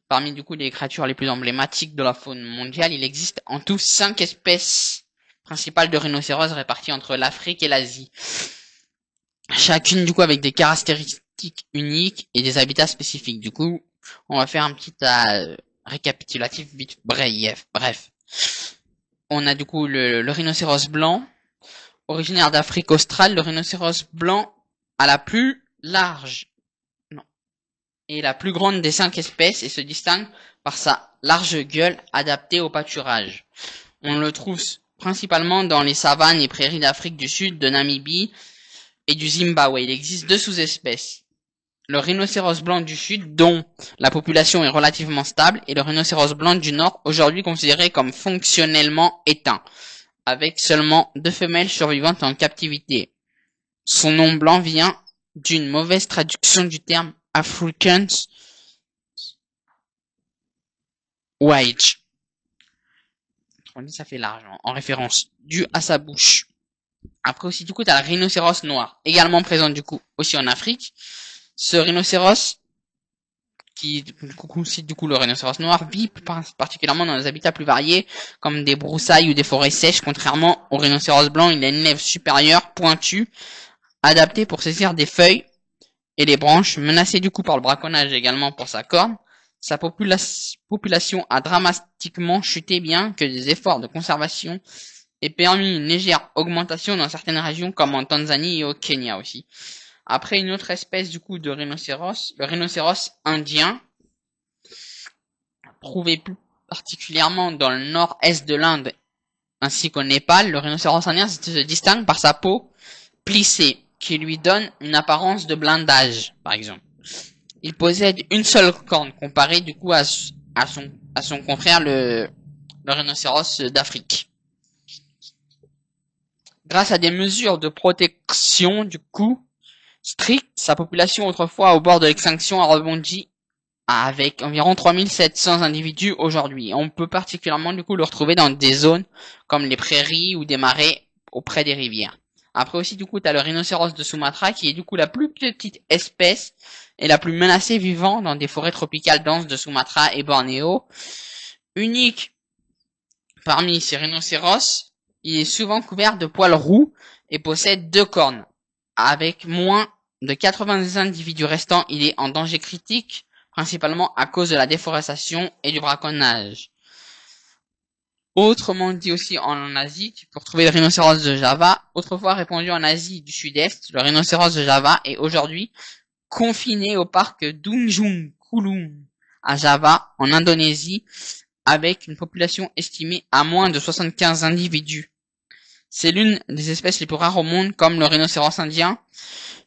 Parmi, du coup, les créatures les plus emblématiques de la faune mondiale, il existe en tout 5 espèces principales de rhinocéros réparties entre l'Afrique et l'Asie. Chacune, du coup, avec des caractéristiques uniques et des habitats spécifiques. Du coup, on va faire un petit récapitulatif vite bref. On a, du coup, le rhinocéros blanc, originaire d'Afrique australe. Le rhinocéros blanc a la plus large et la plus grande des 5 espèces et se distingue par sa large gueule adaptée au pâturage. On le trouve principalement dans les savanes et prairies d'Afrique du Sud, de Namibie et du Zimbabwe. Il existe 2 sous-espèces. Le rhinocéros blanc du Sud, dont la population est relativement stable, et le rhinocéros blanc du Nord, aujourd'hui considéré comme fonctionnellement éteint, avec seulement 2 femelles survivantes en captivité. Son nom blanc vient d'une mauvaise traduction du terme African White. Ça fait large, en référence, dû à sa bouche. Après aussi, du coup, t'as le rhinocéros noir, également présent, du coup, aussi en Afrique. Ce rhinocéros qui concite du coup le rhinocéros noir, vit particulièrement dans les habitats plus variés, comme des broussailles ou des forêts sèches. Contrairement au rhinocéros blanc, il a une lèvre supérieure, pointue, adaptée pour saisir des feuilles et les branches, menacé du coup par le braconnage également pour sa corne. Sa population a dramatiquement chuté, bien que des efforts de conservation aient permis une légère augmentation dans certaines régions comme en Tanzanie et au Kenya aussi. Après, une autre espèce du coup de rhinocéros, le rhinocéros indien, trouvé plus particulièrement dans le nord-est de l'Inde ainsi qu'au Népal. Le rhinocéros indien se distingue par sa peau plissée qui lui donne une apparence de blindage, par exemple. Il possède une seule corne comparé du coup à son confrère le rhinocéros d'Afrique. Grâce à des mesures de protection du coup strictes, sa population autrefois au bord de l'extinction a rebondi avec environ 3700 individus aujourd'hui. On peut particulièrement du coup le retrouver dans des zones comme les prairies ou des marais auprès des rivières. Après aussi du coup t'as le rhinocéros de Sumatra qui est du coup la plus petite espèce et la plus menacée vivant dans des forêts tropicales denses de Sumatra et Bornéo. Unique parmi ces rhinocéros, il est souvent couvert de poils roux et possède 2 cornes. Avec moins de 80 individus restants, il est en danger critique, principalement à cause de la déforestation et du braconnage. Autrement dit aussi en Asie, tu peux retrouver le rhinocéros de Java. Autrefois répandu en Asie du Sud-Est, le rhinocéros de Java est aujourd'hui confiné au parc d'Ujung Kulon à Java, en Indonésie, avec une population estimée à moins de 75 individus. C'est l'une des espèces les plus rares au monde, comme le rhinocéros indien,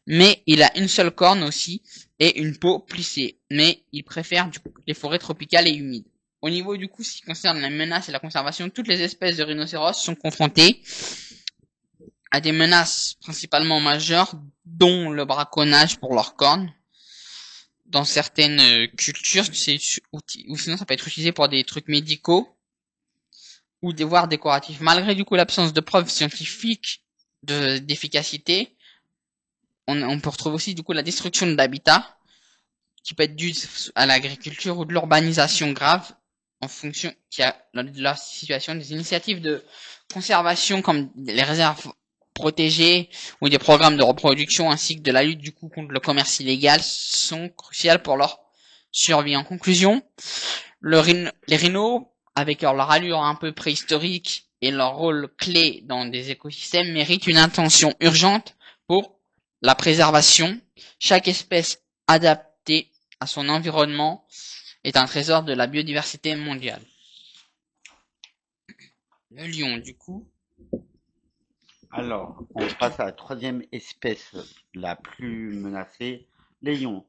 mais il a une seule corne aussi et une peau plissée, mais il préfère les forêts tropicales et humides. Au niveau du coup, ce qui concerne la menace et la conservation, toutes les espèces de rhinocéros sont confrontées à des menaces principalement majeures, dont le braconnage pour leurs cornes. Dans certaines cultures, ou sinon ça peut être utilisé pour des trucs médicaux ou des voies décoratifs. Malgré du coup l'absence de preuves scientifiques d'efficacité, on peut retrouver aussi du coup la destruction de l'habitat qui peut être due à l'agriculture ou de l'urbanisation grave en fonction de la situation. Des initiatives de conservation comme les réserves protégées ou des programmes de reproduction ainsi que de la lutte du coup contre le commerce illégal sont cruciales pour leur survie. En conclusion, les rhinos, avec leur allure un peu préhistorique et leur rôle clé dans des écosystèmes, méritent une attention urgente pour la préservation. Chaque espèce adaptée à son environnement est un trésor de la biodiversité mondiale. Le lion, du coup. Alors, on passe à la troisième espèce la plus menacée, les lions.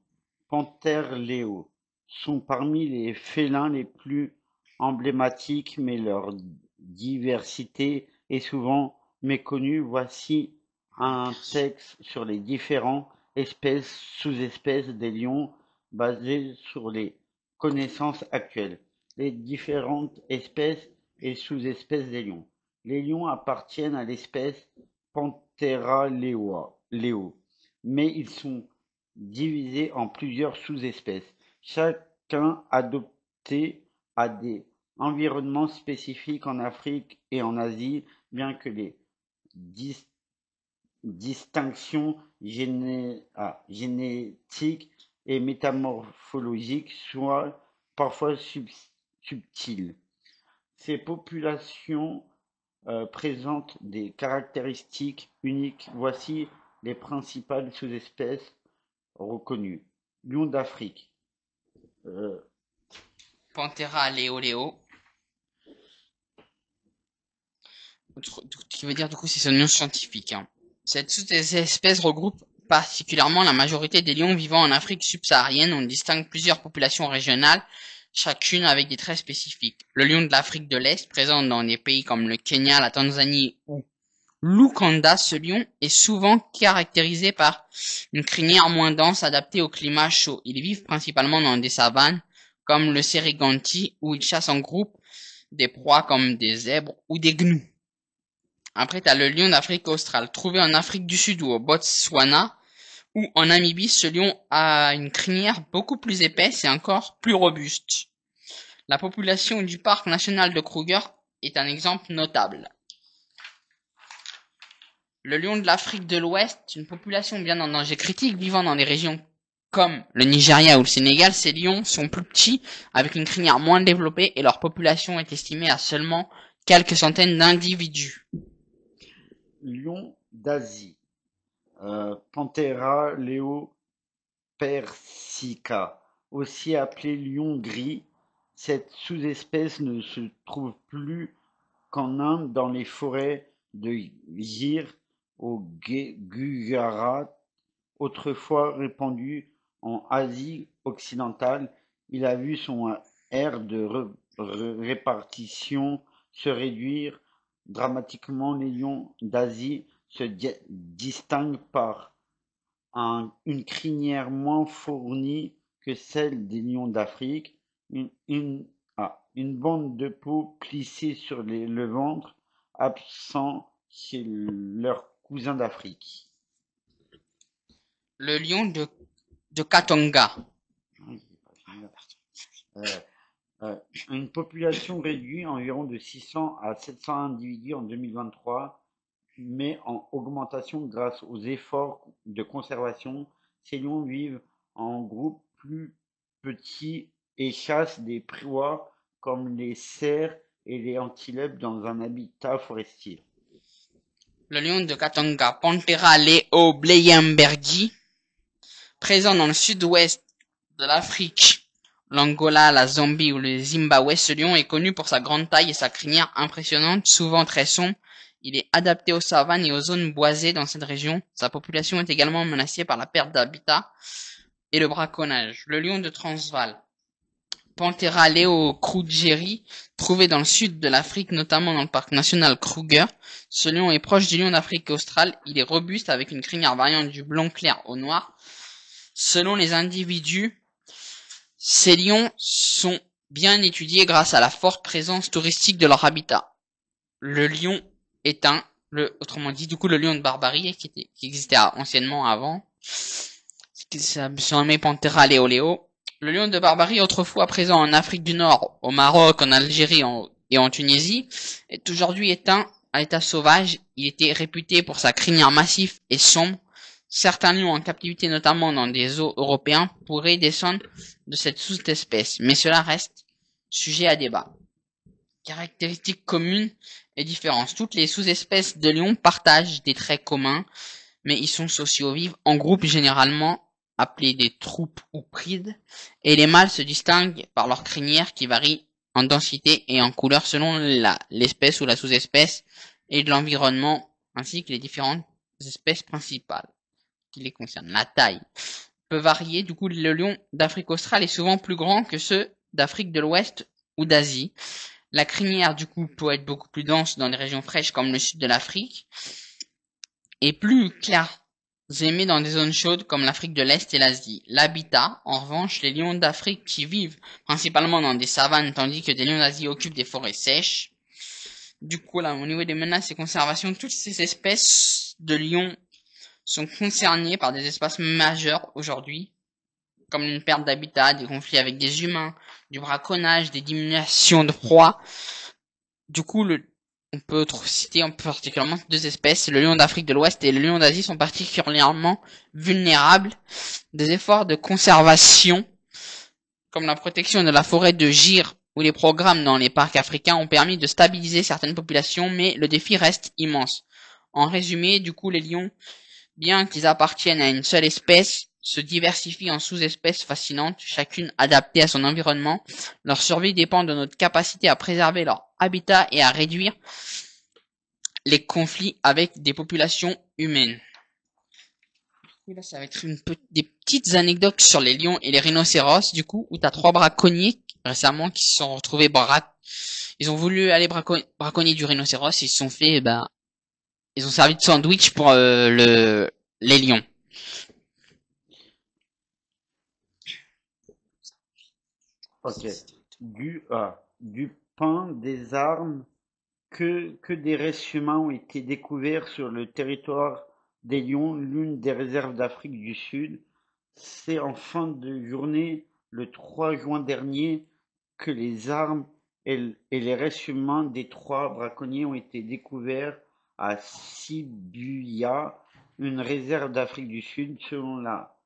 Panthère léo sont parmi les félins les plus emblématiques, mais leur diversité est souvent méconnue. Voici un texte sur les différentes espèces, sous-espèces des lions, basé sur les connaissances actuelles. Les différentes espèces et sous-espèces des lions. Les lions appartiennent à l'espèce Panthera leo, mais ils sont divisés en plusieurs sous-espèces, chacun adapté à des environnements spécifiques en Afrique et en Asie, bien que les distinctions génétiques et métamorphologiques soient parfois subtiles. Ces populations présentent des caractéristiques uniques. Voici les principales sous-espèces reconnues. Lion d'Afrique. Panthera leo. Qui veut dire du coup c'est son nom scientifique. Cette sous-espèce regroupe particulièrement la majorité des lions vivant en Afrique subsaharienne. On distingue plusieurs populations régionales, chacune avec des traits spécifiques. Le lion de l'Afrique de l'Est, présent dans des pays comme le Kenya, la Tanzanie ou l'Ouganda, ce lion est souvent caractérisé par une crinière moins dense adaptée au climat chaud. Ils vivent principalement dans des savanes comme le Serengeti où ils chassent en groupe des proies comme des zèbres ou des gnous. Après, t'as le lion d'Afrique australe, trouvé en Afrique du Sud ou au Botswana, Ou en Namibie, ce lion a une crinière beaucoup plus épaisse et un corps plus robuste. La population du parc national de Kruger est un exemple notable. Le lion de l'Afrique de l'Ouest, une population bien en danger critique vivant dans des régions comme le Nigeria ou le Sénégal. Ces lions sont plus petits, avec une crinière moins développée et leur population est estimée à seulement quelques centaines d'individus. Lion d'Asie. Panthera leopersica, aussi appelé lion gris. Cette sous-espèce ne se trouve plus qu'en Inde, dans les forêts de Gir au Gujarat, autrefois répandu en Asie occidentale. Il a vu son aire de répartition se réduire dramatiquement. Les lions d'Asie se distinguent par une crinière moins fournie que celle des lions d'Afrique, une bande de peau plissée sur le ventre, absent chez leurs cousins d'Afrique. Le lion de Katonga. Une population réduite environ de 600 à 700 individus en 2023, mais en augmentation grâce aux efforts de conservation. Ces lions vivent en groupes plus petits et chassent des proies comme les cerfs et les antilopes dans un habitat forestier. Le lion de Katonga, Panthera leobleyenbergi, présent dans le sud-ouest de l'Afrique, l'Angola, la Zambie ou le Zimbabwe. Ce lion est connu pour sa grande taille et sa crinière impressionnante, souvent très sombre. Il est adapté aux savanes et aux zones boisées dans cette région. Sa population est également menacée par la perte d'habitat et le braconnage. Le lion de Transvaal, Panthera leocrugeri, trouvé dans le sud de l'Afrique, notamment dans le parc national Kruger. Ce lion est proche du lion d'Afrique australe. Il est robuste avec une crinière variant du blanc clair au noir. Selon les individus, ces lions sont bien étudiés grâce à la forte présence touristique de leur habitat. Le lion est autrement dit, du coup, le lion de Barbarie, qui existait anciennement avant, ça se nommait Panthera leoleo. Le lion de Barbarie, autrefois présent en Afrique du Nord, au Maroc, en Algérie et en Tunisie, est aujourd'hui éteint à l'état sauvage. Il était réputé pour sa crinière massive et sombre. Certains lions en captivité, notamment dans des zoos européens, pourraient descendre de cette sous-espèce, mais cela reste sujet à débat. Caractéristiques communes et différences. Toutes les sous-espèces de lions partagent des traits communs, mais ils sont sociaux, vivent en groupe généralement appelés des troupes ou prides, et les mâles se distinguent par leur crinière qui varie en densité et en couleur selon l'espèce ou la sous-espèce et de l'environnement, ainsi que les différentes espèces principales qui les concernent. La taille peut varier. Du coup, le lion d'Afrique australe est souvent plus grand que ceux d'Afrique de l'Ouest ou d'Asie. La crinière, du coup, peut être beaucoup plus dense dans les régions fraîches comme le sud de l'Afrique, et plus clair aimés dans des zones chaudes comme l'Afrique de l'Est et l'Asie. L'habitat, en revanche, les lions d'Afrique qui vivent principalement dans des savanes, tandis que des lions d'Asie occupent des forêts sèches. Du coup, là, au niveau des menaces et conservation, toutes ces espèces de lions sont concernées par des espaces majeurs aujourd'hui, comme une perte d'habitat, des conflits avec des humains, du braconnage, des diminutions de proies. Du coup, on peut citer particulièrement deux espèces. Le lion d'Afrique de l'Ouest et le lion d'Asie sont particulièrement vulnérables. Des efforts de conservation, comme la protection de la forêt de Gir ou les programmes dans les parcs africains, ont permis de stabiliser certaines populations, mais le défi reste immense. En résumé, du coup, les lions, bien qu'ils appartiennent à une seule espèce, se diversifient en sous-espèces fascinantes, chacune adaptée à son environnement. Leur survie dépend de notre capacité à préserver leur habitat et à réduire les conflits avec des populations humaines. Et là, ça va être des petites anecdotes sur les lions et les rhinocéros, du coup, où t'as 3 braconniers récemment qui se sont retrouvés ils ont voulu aller braconner du rhinocéros, ils se sont fait, ils ont servi de sandwich pour les lions. Ok. Du pain, des armes, que des restes humains ont été découverts sur le territoire des lions, l'une des réserves d'Afrique du Sud. C'est en fin de journée, le 3 juin dernier, que les armes et les restes humains des 3 braconniers ont été découverts à Sibuya, une réserve d'Afrique du Sud. Selon la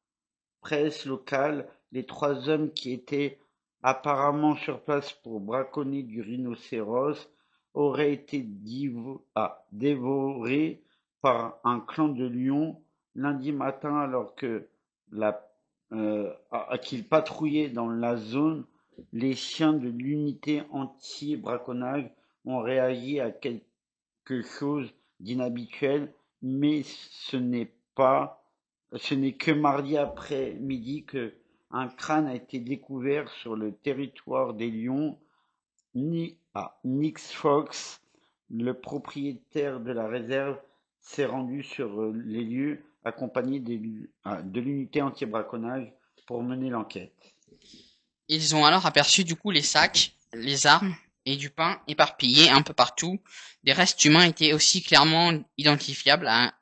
presse locale, les 3 hommes qui étaient apparemment sur place pour braconner du rhinocéros auraient été dévorés par un clan de lions lundi matin alors que qu'ils patrouillaient dans la zone. Les chiens de l'unité anti-braconnage ont réagi à quelque chose d'inhabituel, mais ce n'est que mardi après-midi que un crâne a été découvert sur le territoire des Lions. Nick Fox, le propriétaire de la réserve, s'est rendu sur les lieux accompagné de l'unité anti-braconnage pour mener l'enquête. Ils ont alors aperçu du coup les sacs, les armes et du pain éparpillés un peu partout. Des restes humains étaient aussi clairement identifiables, a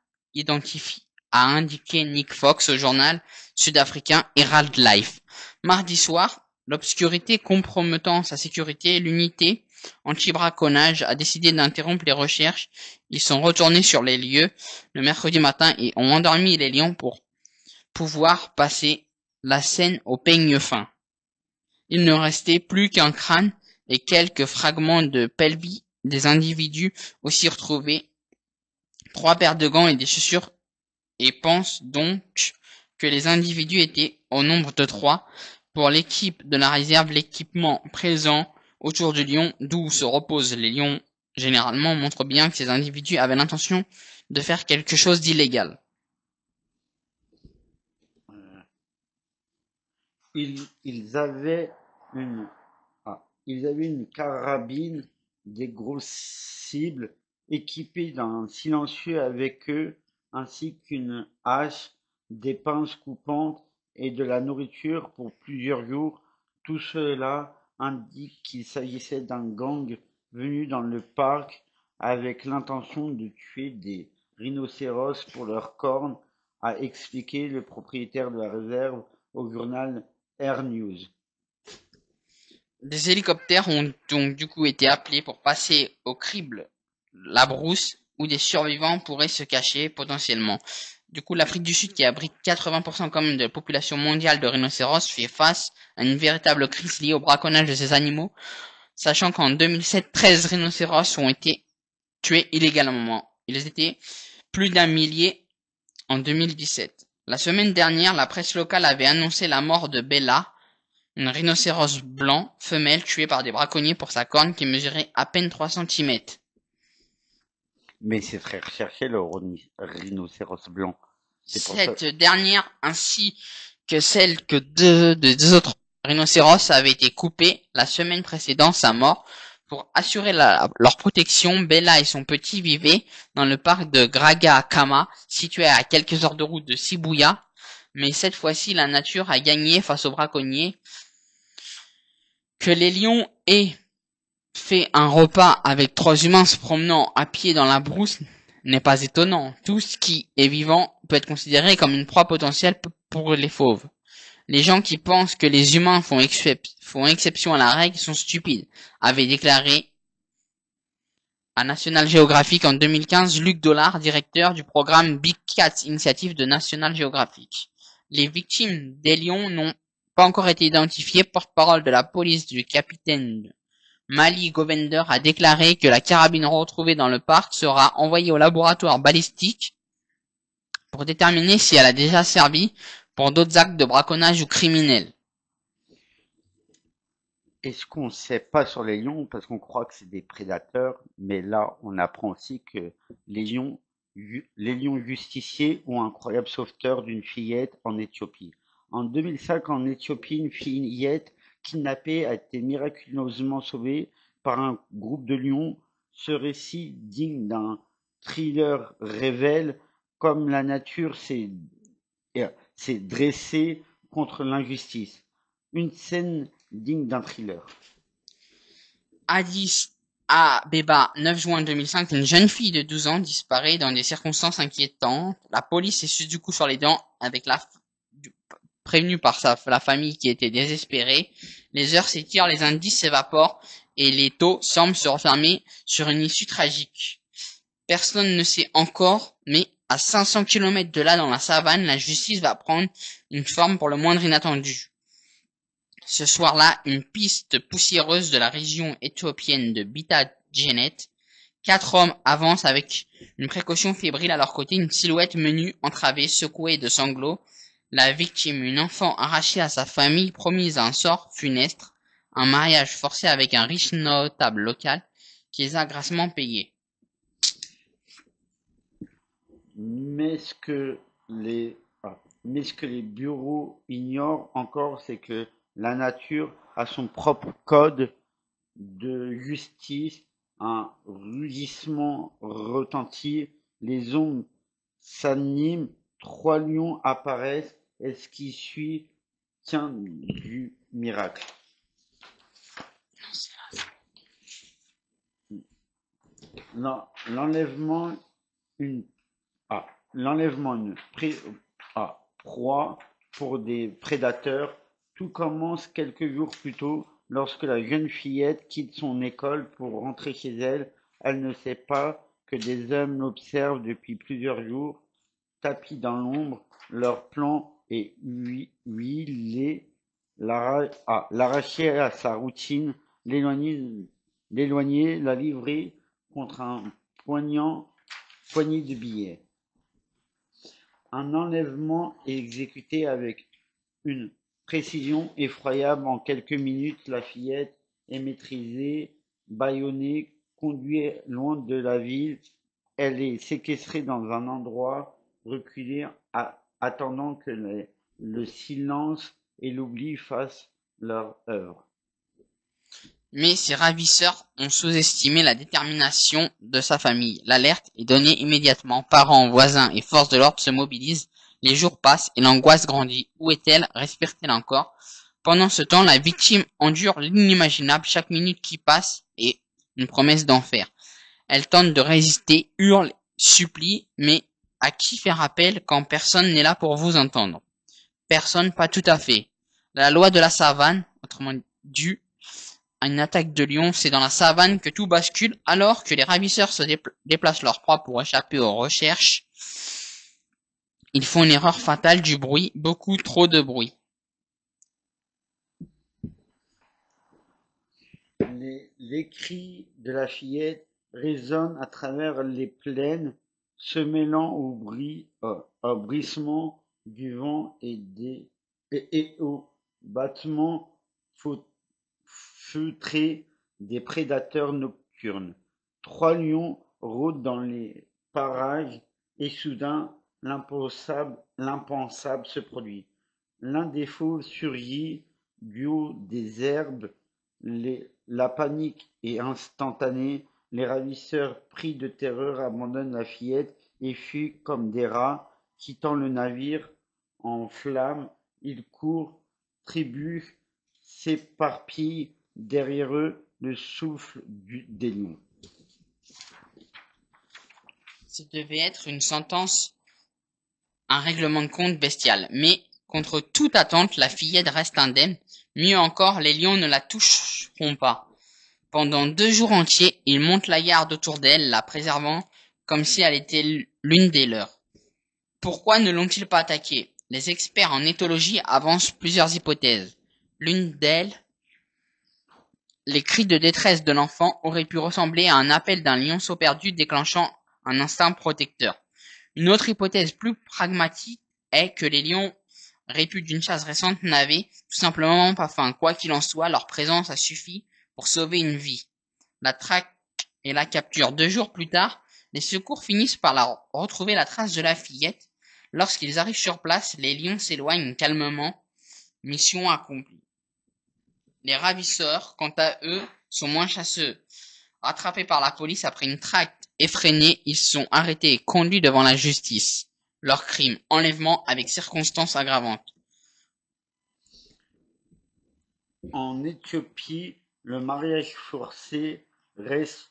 indiqué Nick Fox au journal sud-africain Herald Life. Mardi soir, l'obscurité compromettant sa sécurité, l'unité anti-braconnage a décidé d'interrompre les recherches. Ils sont retournés sur les lieux le mercredi matin et ont endormi les lions pour pouvoir passer la scène au peigne fin. Il ne restait plus qu'un crâne et quelques fragments de pelvis des individus aussi retrouvés, 3 paires de gants et des chaussures, et pense donc que les individus étaient au nombre de 3. Pour l'équipe de la réserve, l'équipement présent autour du lion, d'où se reposent les lions généralement, montre bien que ces individus avaient l'intention de faire quelque chose d'illégal. Ils avaient une carabine, des grosses cibles équipées d'un silencieux avec eux, ainsi qu'une hache, des pinces coupantes et de la nourriture pour plusieurs jours. Tout cela indique qu'il s'agissait d'un gang venu dans le parc avec l'intention de tuer des rhinocéros pour leurs cornes, a expliqué le propriétaire de la réserve au journal Air News. Des hélicoptères ont donc du coup été appelés pour passer au crible la brousse où des survivants pourraient se cacher potentiellement. Du coup, l'Afrique du Sud, qui abrite 80% quand même de la population mondiale de rhinocéros, fait face à une véritable crise liée au braconnage de ces animaux, sachant qu'en 2007, 13 rhinocéros ont été tués illégalement. Ils étaient plus d'1 millier en 2017. La semaine dernière, la presse locale avait annoncé la mort de Bella, une rhinocéros blanc femelle tuée par des braconniers pour sa corne qui mesurait à peine 3 cm. Mais c'est très recherché le rhinocéros blanc. Cette dernière, ainsi que celle que de deux autres rhinocéros, avaient été coupées la semaine précédant sa mort. Pour assurer leur protection, Bella et son petit vivaient dans le parc de Graga-Kama, situé à quelques heures de route de Sibuya. Mais cette fois-ci, la nature a gagné face aux braconniers. Que les lions aient fait un repas avec 3 humains se promenant à pied dans la brousse n'est pas étonnant. Tout ce qui est vivant peut être considéré comme une proie potentielle pour les fauves. Les gens qui pensent que les humains font exception à la règle sont stupides, avait déclaré à National Geographic en 2015 Luc Dollard, directeur du programme Big Cats Initiative de National Geographic. Les victimes des lions n'ont pas encore été identifiées. Porte-parole de la police du capitaine Mali Govender a déclaré que la carabine retrouvée dans le parc sera envoyée au laboratoire balistique pour déterminer si elle a déjà servi pour d'autres actes de braconnage ou criminels. Est-ce qu'on ne sait pas sur les lions parce qu'on croit que c'est des prédateurs, mais là on apprend aussi que les lions justiciers ont un incroyable sauveteur d'une fillette en Éthiopie. En 2005, en Éthiopie, une fillette kidnappée a été miraculeusement sauvée par un groupe de lions. Ce récit digne d'un thriller révèle comme la nature s'est dressée contre l'injustice. Une scène digne d'un thriller. Addis À Abeba, 9 juin 2005, une jeune fille de 12 ans disparaît dans des circonstances inquiétantes. La police est du coup sur les dents avec prévenue par la famille qui était désespérée. Les heures s'étirent, les indices s'évaporent et les taux semblent se refermer sur une issue tragique. Personne ne sait encore, mais à 500 km de là dans la savane, la justice va prendre une forme pour le moindre inattendu. Ce soir-là, une piste poussiéreuse de la région éthiopienne de Bita-Jenet, 4 hommes avancent avec une précaution fébrile à leur côté, une silhouette menue, entravée, secouée de sanglots. La victime, une enfant arrachée à sa famille, promise à un sort funeste, un mariage forcé avec un riche notable local, qui les a grassement payés. Mais ce que les bureaux ignorent encore, c'est que la nature a son propre code de justice, un rugissement retentit, les ombres s'animent, 3 lions apparaissent, et ce qui suit tient du miracle. Non, l'enlèvement, une, une proie pour des prédateurs. Tout commence quelques jours plus tôt, lorsque la jeune fillette quitte son école pour rentrer chez elle. Elle ne sait pas que des hommes l'observent depuis plusieurs jours, tapis dans l'ombre. Leur plan est huiler, l'arracher à sa routine, l'éloigner, la livrer contre un poignée de billets. Un enlèvement est exécuté avec une précision effroyable. En quelques minutes, la fillette est maîtrisée, bâillonnée, conduite loin de la ville. Elle est séquestrée dans un endroit reculé, attendant que le silence et l'oubli fassent leur œuvre. Mais ces ravisseurs ont sous-estimé la détermination de sa famille. L'alerte est donnée immédiatement. Parents, voisins et forces de l'ordre se mobilisent. Les jours passent et l'angoisse grandit. Où est-elle? Respire-t-elle encore? Pendant ce temps, la victime endure l'inimaginable. Chaque minute qui passe est une promesse d'enfer. Elle tente de résister, hurle, supplie, mais à qui faire appel quand personne n'est là pour vous entendre? Personne, pas tout à fait. La loi de la savane, autrement due à une attaque de lion, c'est dans la savane que tout bascule, alors que les ravisseurs se déplacent leur proie pour échapper aux recherches. Ils font une erreur fatale, du bruit, beaucoup trop de bruit. Les cris de la fillette résonnent à travers les plaines, se mêlant au bruissement du vent et au battement feutré des prédateurs nocturnes. 3 lions rôdent dans les parages et soudain l'impensable se produit. L'un des fauves surgit du haut des herbes. La panique est instantanée. Les ravisseurs, pris de terreur, abandonnent la fillette et fuient comme des rats, quittant le navire en flammes. Ils courent, trébuchent, s'éparpillent derrière eux le souffle des lions. Ce devait être une sentence, un règlement de compte bestial. Mais, contre toute attente, la fillette reste indemne. Mieux encore, les lions ne la toucheront pas. Pendant 2 jours entiers, ils montent la garde autour d'elle, la préservant comme si elle était l'une des leurs. Pourquoi ne l'ont-ils pas attaquée? Les experts en éthologie avancent plusieurs hypothèses. L'une d'elles, les cris de détresse de l'enfant auraient pu ressembler à un appel d'un lionceau perdu déclenchant un instinct protecteur. Une autre hypothèse plus pragmatique est que les lions, répus d'une chasse récente, n'avaient tout simplement pas faim. Quoi qu'il en soit, leur présence a suffi pour sauver une vie. La traque et la capture. 2 jours plus tard, les secours finissent par retrouver la trace de la fillette. Lorsqu'ils arrivent sur place, les lions s'éloignent calmement. Mission accomplie. Les ravisseurs, quant à eux, sont moins chasseux. Rattrapés par la police après une traque effrénée, ils sont arrêtés et conduits devant la justice. Leur crime, enlèvement avec circonstances aggravantes. En Éthiopie, le mariage forcé reste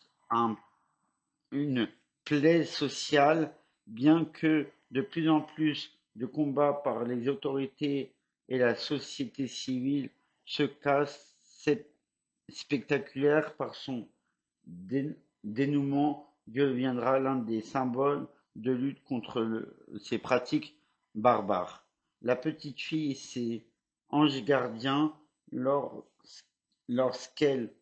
une plaie sociale, bien que de plus en plus de combats par les autorités et la société civile se cassent. Cette spectaculaire par son dénouement deviendra l'un des symboles de lutte contre ces pratiques barbares. La petite fille et ses anges gardiens, lorsqu'elle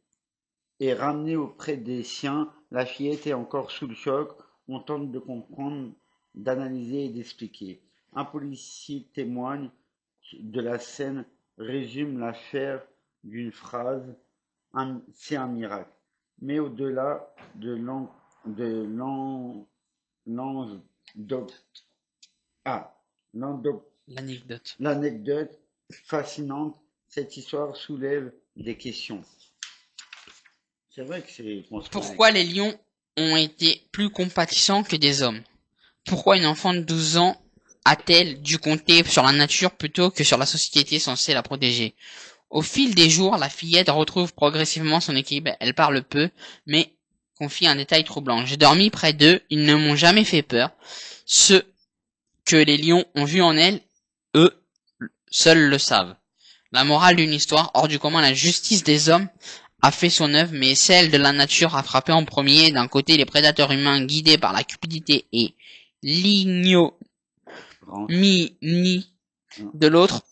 est ramenée auprès des siens, la fillette est encore sous le choc. On tente de comprendre, d'analyser et d'expliquer. Un policier témoigne de la scène, résume l'affaire d'une phrase: c'est un miracle. Mais au-delà de l'anecdote fascinante, cette histoire soulève des questions. C'est vrai que c'est construit. Pourquoi les lions ont été plus compatissants que des hommes? Pourquoi une enfant de 12 ans a-t-elle dû compter sur la nature plutôt que sur la société censée la protéger? Au fil des jours, la fillette retrouve progressivement son équilibre. Elle parle peu, mais confie un détail troublant. J'ai dormi près d'eux, ils ne m'ont jamais fait peur. Ce que les lions ont vu en elle, eux seuls le savent. La morale d'une histoire hors du commun, la justice des hommes a fait son œuvre, mais celle de la nature a frappé en premier. D'un côté, les prédateurs humains guidés par la cupidité et l'ignominie, de l'autre,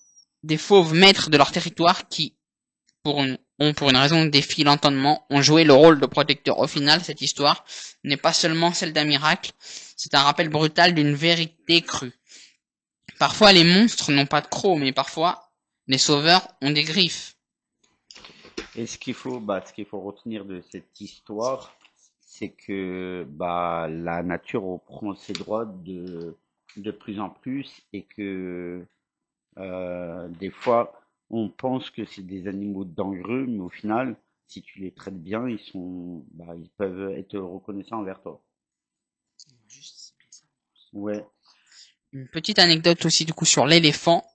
des fauves maîtres de leur territoire qui, pour une raison défie l'entendement, ont joué le rôle de protecteurs. Au final, cette histoire n'est pas seulement celle d'un miracle, c'est un rappel brutal d'une vérité crue. Parfois, les monstres n'ont pas de crocs, mais parfois, les sauveurs ont des griffes. Et ce qu'il faut retenir de cette histoire, c'est que la nature reprend ses droits de plus en plus, et que des fois on pense que c'est des animaux dangereux, mais au final, si tu les traites bien, ils peuvent être reconnaissants envers toi. Ouais. Une petite anecdote aussi du coup sur l'éléphant.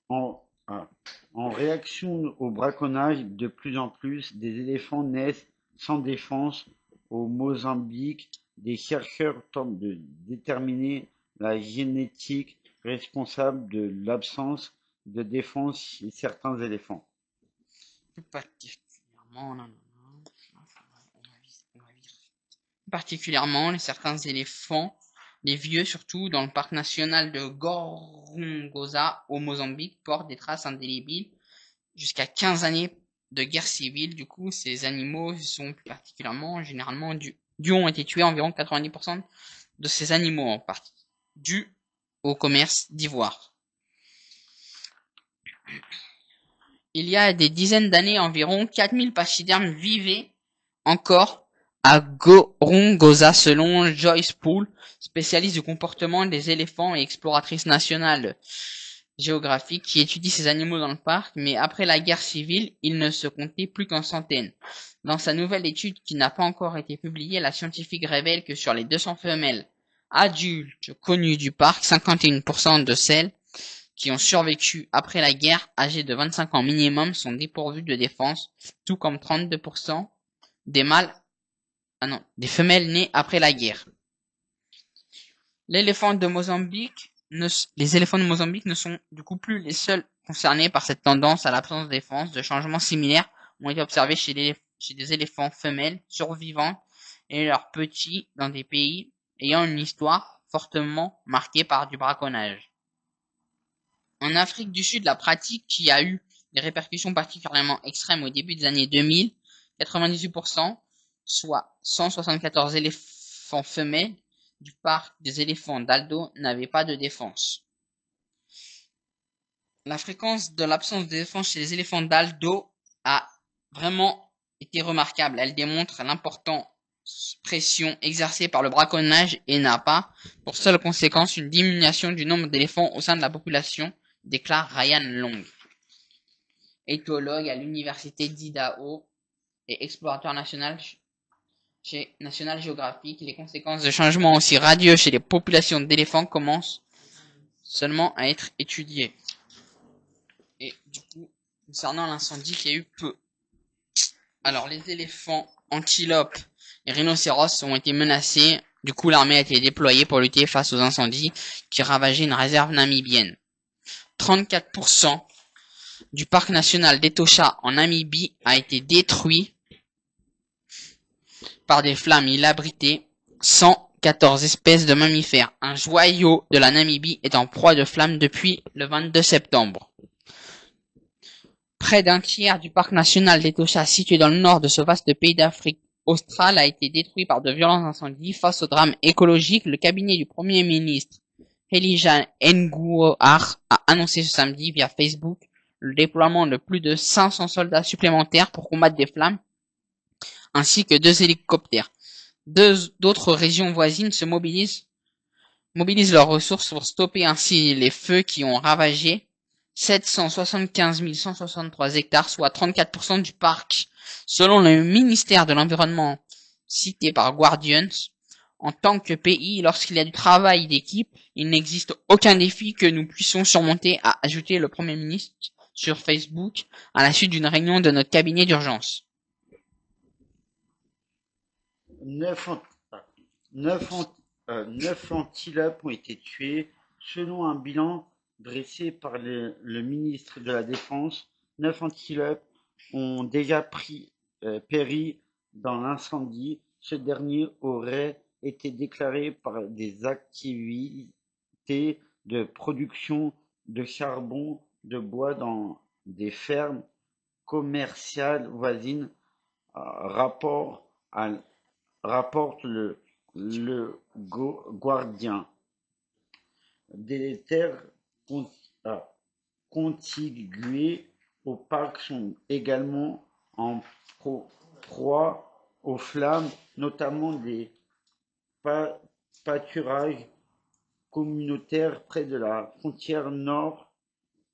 En réaction au braconnage, de plus en plus, des éléphants naissent sans défense au Mozambique. Des chercheurs tentent de déterminer la génétique responsable de l'absence de défense chez certains éléphants. Particulièrement, certains éléphants, les vieux surtout, dans le parc national de Gorongosa au Mozambique, portent des traces indélébiles jusqu'à 15 années de guerre civile. Du coup, ces animaux sont plus particulièrement, généralement, ont été tués. Environ 90% de ces animaux en partie dû au commerce d'ivoire. Il y a des dizaines d'années environ, 4000 pachydermes vivaient encore à Gorongosa, selon Joyce Poole, spécialiste du comportement des éléphants et exploratrice nationale géographique qui étudie ces animaux dans le parc. Mais après la guerre civile, il ne se comptait plus qu'en centaines. Dans sa nouvelle étude qui n'a pas encore été publiée, la scientifique révèle que sur les 200 femelles adultes connues du parc, 51% de celles qui ont survécu après la guerre, âgées de 25 ans minimum, sont dépourvues de défense, tout comme 32% des femelles nées après la guerre. Les éléphants de Mozambique ne sont du coup plus les seuls concernés par cette tendance à l'absence de défense. De changements similaires ont été observés chez des éléphants femelles survivantes et leurs petits dans des pays ayant une histoire fortement marquée par du braconnage. En Afrique du Sud, la pratique qui a eu des répercussions particulièrement extrêmes au début des années 2000, 98%, soit 174 éléphants femelles du parc des éléphants d'Aldo n'avaient pas de défense. La fréquence de l'absence de défense chez les éléphants d'Aldo a vraiment été remarquable. Elle démontre l'importante pression exercée par le braconnage et n'a pas pour seule conséquence une diminution du nombre d'éléphants au sein de la population, déclare Ryan Long, éthologue à l'université d'Idaho et explorateur national chez National Geographic. Les conséquences de changements aussi radieux chez les populations d'éléphants commencent seulement à être étudiées. Et du coup, concernant l'incendie qu'il y a eu peu. Alors, les éléphants, antilopes et rhinocéros ont été menacés. Du coup, l'armée a été déployée pour lutter face aux incendies qui ravageaient une réserve namibienne. 34% du parc national d'Etosha en Namibie a été détruit par des flammes. Il abritait 114 espèces de mammifères. Un joyau de la Namibie est en proie de flammes depuis le 22 septembre. Près d'un tiers du parc national d'Etosha, situé dans le nord de ce vaste pays d'Afrique australe, a été détruit par de violents incendies. Face au drame écologique, le cabinet du Premier ministre Elijah Nguo'ar a annoncé ce samedi via Facebook le déploiement de plus de 500 soldats supplémentaires pour combattre des flammes, ainsi que 2 hélicoptères. D'autres régions voisines se mobilisent leurs ressources pour stopper ainsi les feux qui ont ravagé 775 163 hectares, soit 34% du parc. Selon le ministère de l'Environnement cité par Guardians, en tant que pays, lorsqu'il y a du travail d'équipe, il n'existe aucun défi que nous puissions surmonter, a ajouté le Premier ministre sur Facebook à la suite d'une réunion de notre cabinet d'urgence. 9 antilopes ont été tuées, selon un bilan dressé par le ministre de la Défense. 9 antilopes ont déjà péri dans l'incendie. Ce dernier aurait été déclaré par des activités de production de charbon de bois dans des fermes commerciales voisines, rapporte le Guardian. Des terres contiguës au parc sont également en proie aux flammes, notamment des pâturages communautaires près de la frontière nord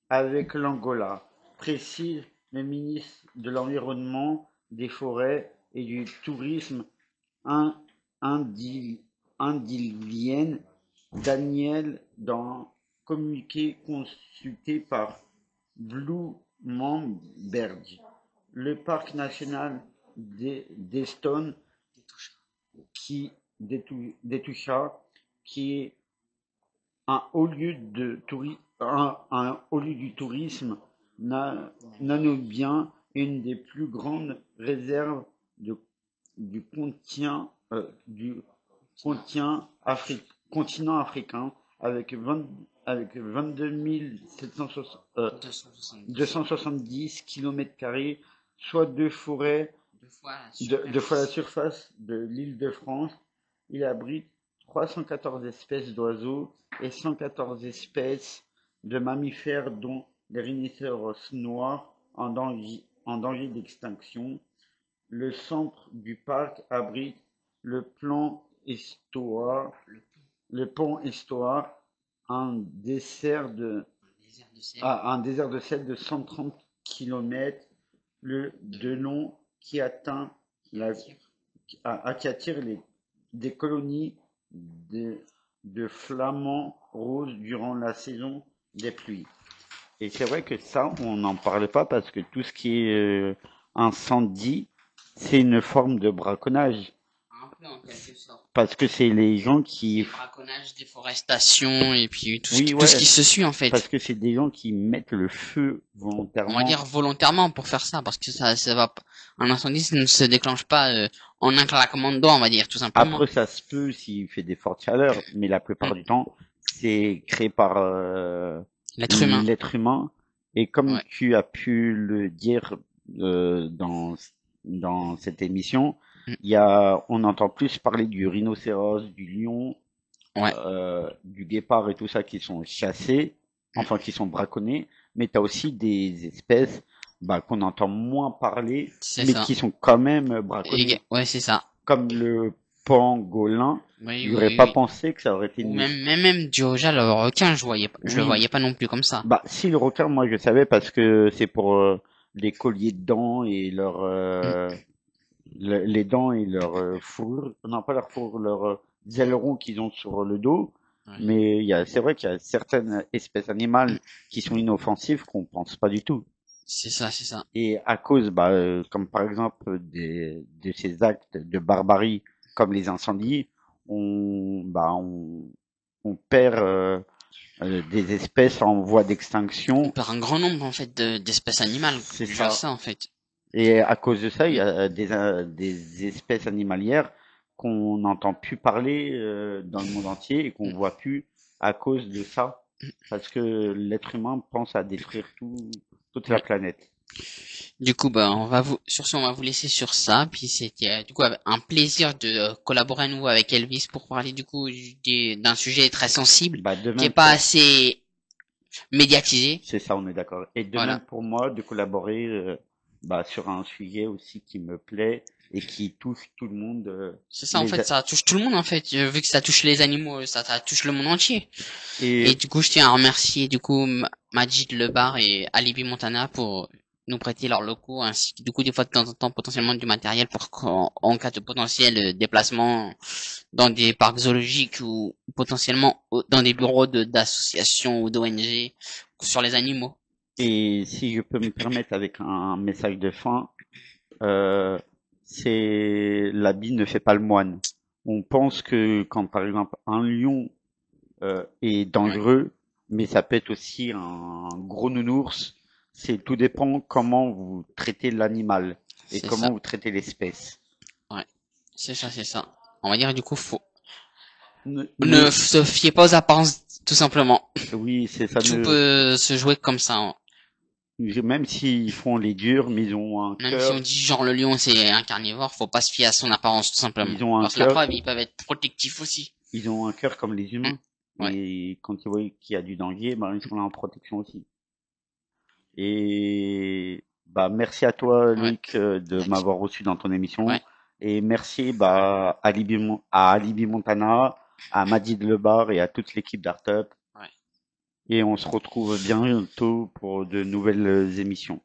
avec l'Angola, précise le ministre de l'Environnement, des Forêts et du Tourisme indien Daniel dans communiqué consulté par Bloomberg. Le parc national d'Eston d'Etosha, qui est un haut lieu du tourisme namibien, une des plus grandes réserves du continent africain, avec 22 270 km², soit 2 fois la surface de l'Île-de-France. Il abrite 314 espèces d'oiseaux et 114 espèces de mammifères, dont les rhinocéros noirs en danger d'extinction. Le centre du parc abrite le pont Estoa, un désert de sel de 130 km de long qui attire des colonies de flamants roses durant la saison des pluies. Et c'est vrai que ça, on n'en parlait pas parce que tout ce qui est incendie, c'est une forme de braconnage. Un peu en quelque sorte. Parce que c'est les gens qui... Braconnage, déforestation et puis tout ce qui se suit en fait. Parce que c'est des gens qui mettent le feu volontairement. On va dire volontairement pour faire ça, parce que ça va un incendie ça ne se déclenche pas en un claquement de doigts, on va dire tout simplement. Après ça se peut s'il fait des fortes chaleurs, mais la plupart du temps c'est créé par l'être humain. Et comme tu as pu le dire dans cette émission, on entend plus parler du rhinocéros, du lion, du guépard et tout ça qui sont chassés, enfin qui sont braconnés, mais tu as aussi des espèces qu'on entend moins parler, qui sont quand même braconnées. Ouais, c'est ça. Comme le pangolin, j'aurais pas pensé que ça aurait été une... Même Dioja, le requin, je le voyais pas non plus comme ça. Si, le requin, moi je savais parce que c'est pour les colliers de dents et les dents et leur fourrure, non pas leur fourrure, leurs ailerons qu'ils ont sur le dos. Mais c'est vrai qu'il y a certaines espèces animales qui sont inoffensives qu'on pense pas du tout. C'est ça, c'est ça. Et à cause, comme par exemple de ces actes de barbarie, comme les incendies, on, bah, on perd des espèces en voie On d'extinction. perd un grand nombre, en fait, d'espèces animales C'est dû à ça. ça, en fait. Et à cause de ça, il y a des espèces animalières qu'on n'entend plus parler dans le monde entier et qu'on voit plus à cause de ça. Parce que l'être humain pense à détruire toute la Ouais. planète. Du coup, bah, sur ce, on va vous laisser sur ça. Puis c'était, du coup, un plaisir de collaborer à nouveau avec Elvis pour parler, du coup, d'un sujet très sensible, Bah, de qui est même pas pour, assez médiatisé. c'est ça, on est d'accord. Et de même Voilà. pour moi de collaborer sur un sujet aussi qui me plaît et qui touche tout le monde. C'est ça, en fait, ça touche tout le monde, en fait. Vu que ça touche les animaux, ça touche le monde entier. Et Et du coup, je tiens à remercier, du coup, Majid Lebar et Alibi Montana pour nous prêter leurs locaux, ainsi que, du coup, des fois, de temps en temps, potentiellement du matériel pour en cas de potentiel déplacement dans des parcs zoologiques ou potentiellement dans des bureaux d'associations ou d'ONG sur les animaux. Et si je peux me permettre avec un message de fin, euh, c'est l'habit ne fait pas le moine. On pense que quand par exemple un lion est Ouais, dangereux, mais ça peut être aussi un gros nounours. C'est tout dépend comment vous traitez l'animal et c'est comment ça. vous traitez l'espèce. Ouais, c'est ça, c'est ça. On va dire, du coup, Ne, ne se fiez pas aux apparences, tout simplement. oui, c'est ça. Tout peut se jouer comme ça, hein. Même s'ils font les durs, mais ils ont un Même si on cœur, dit genre le lion c'est un carnivore, faut pas se fier à son apparence tout simplement. ils ont un Parce que la cœur, preuve, ils peuvent être protectifs aussi. ils ont un cœur comme les Hein. humains. Ouais, Et quand ils voient qu'il y a du danger, ils sont là en protection aussi. Et merci à toi, ouais, Loïc, de m'avoir reçu dans ton émission. ouais. Et merci à Alibi Montana, à Madid Lebar et à toute l'équipe d'Artup. Ouais. Et on se retrouve bientôt pour de nouvelles émissions.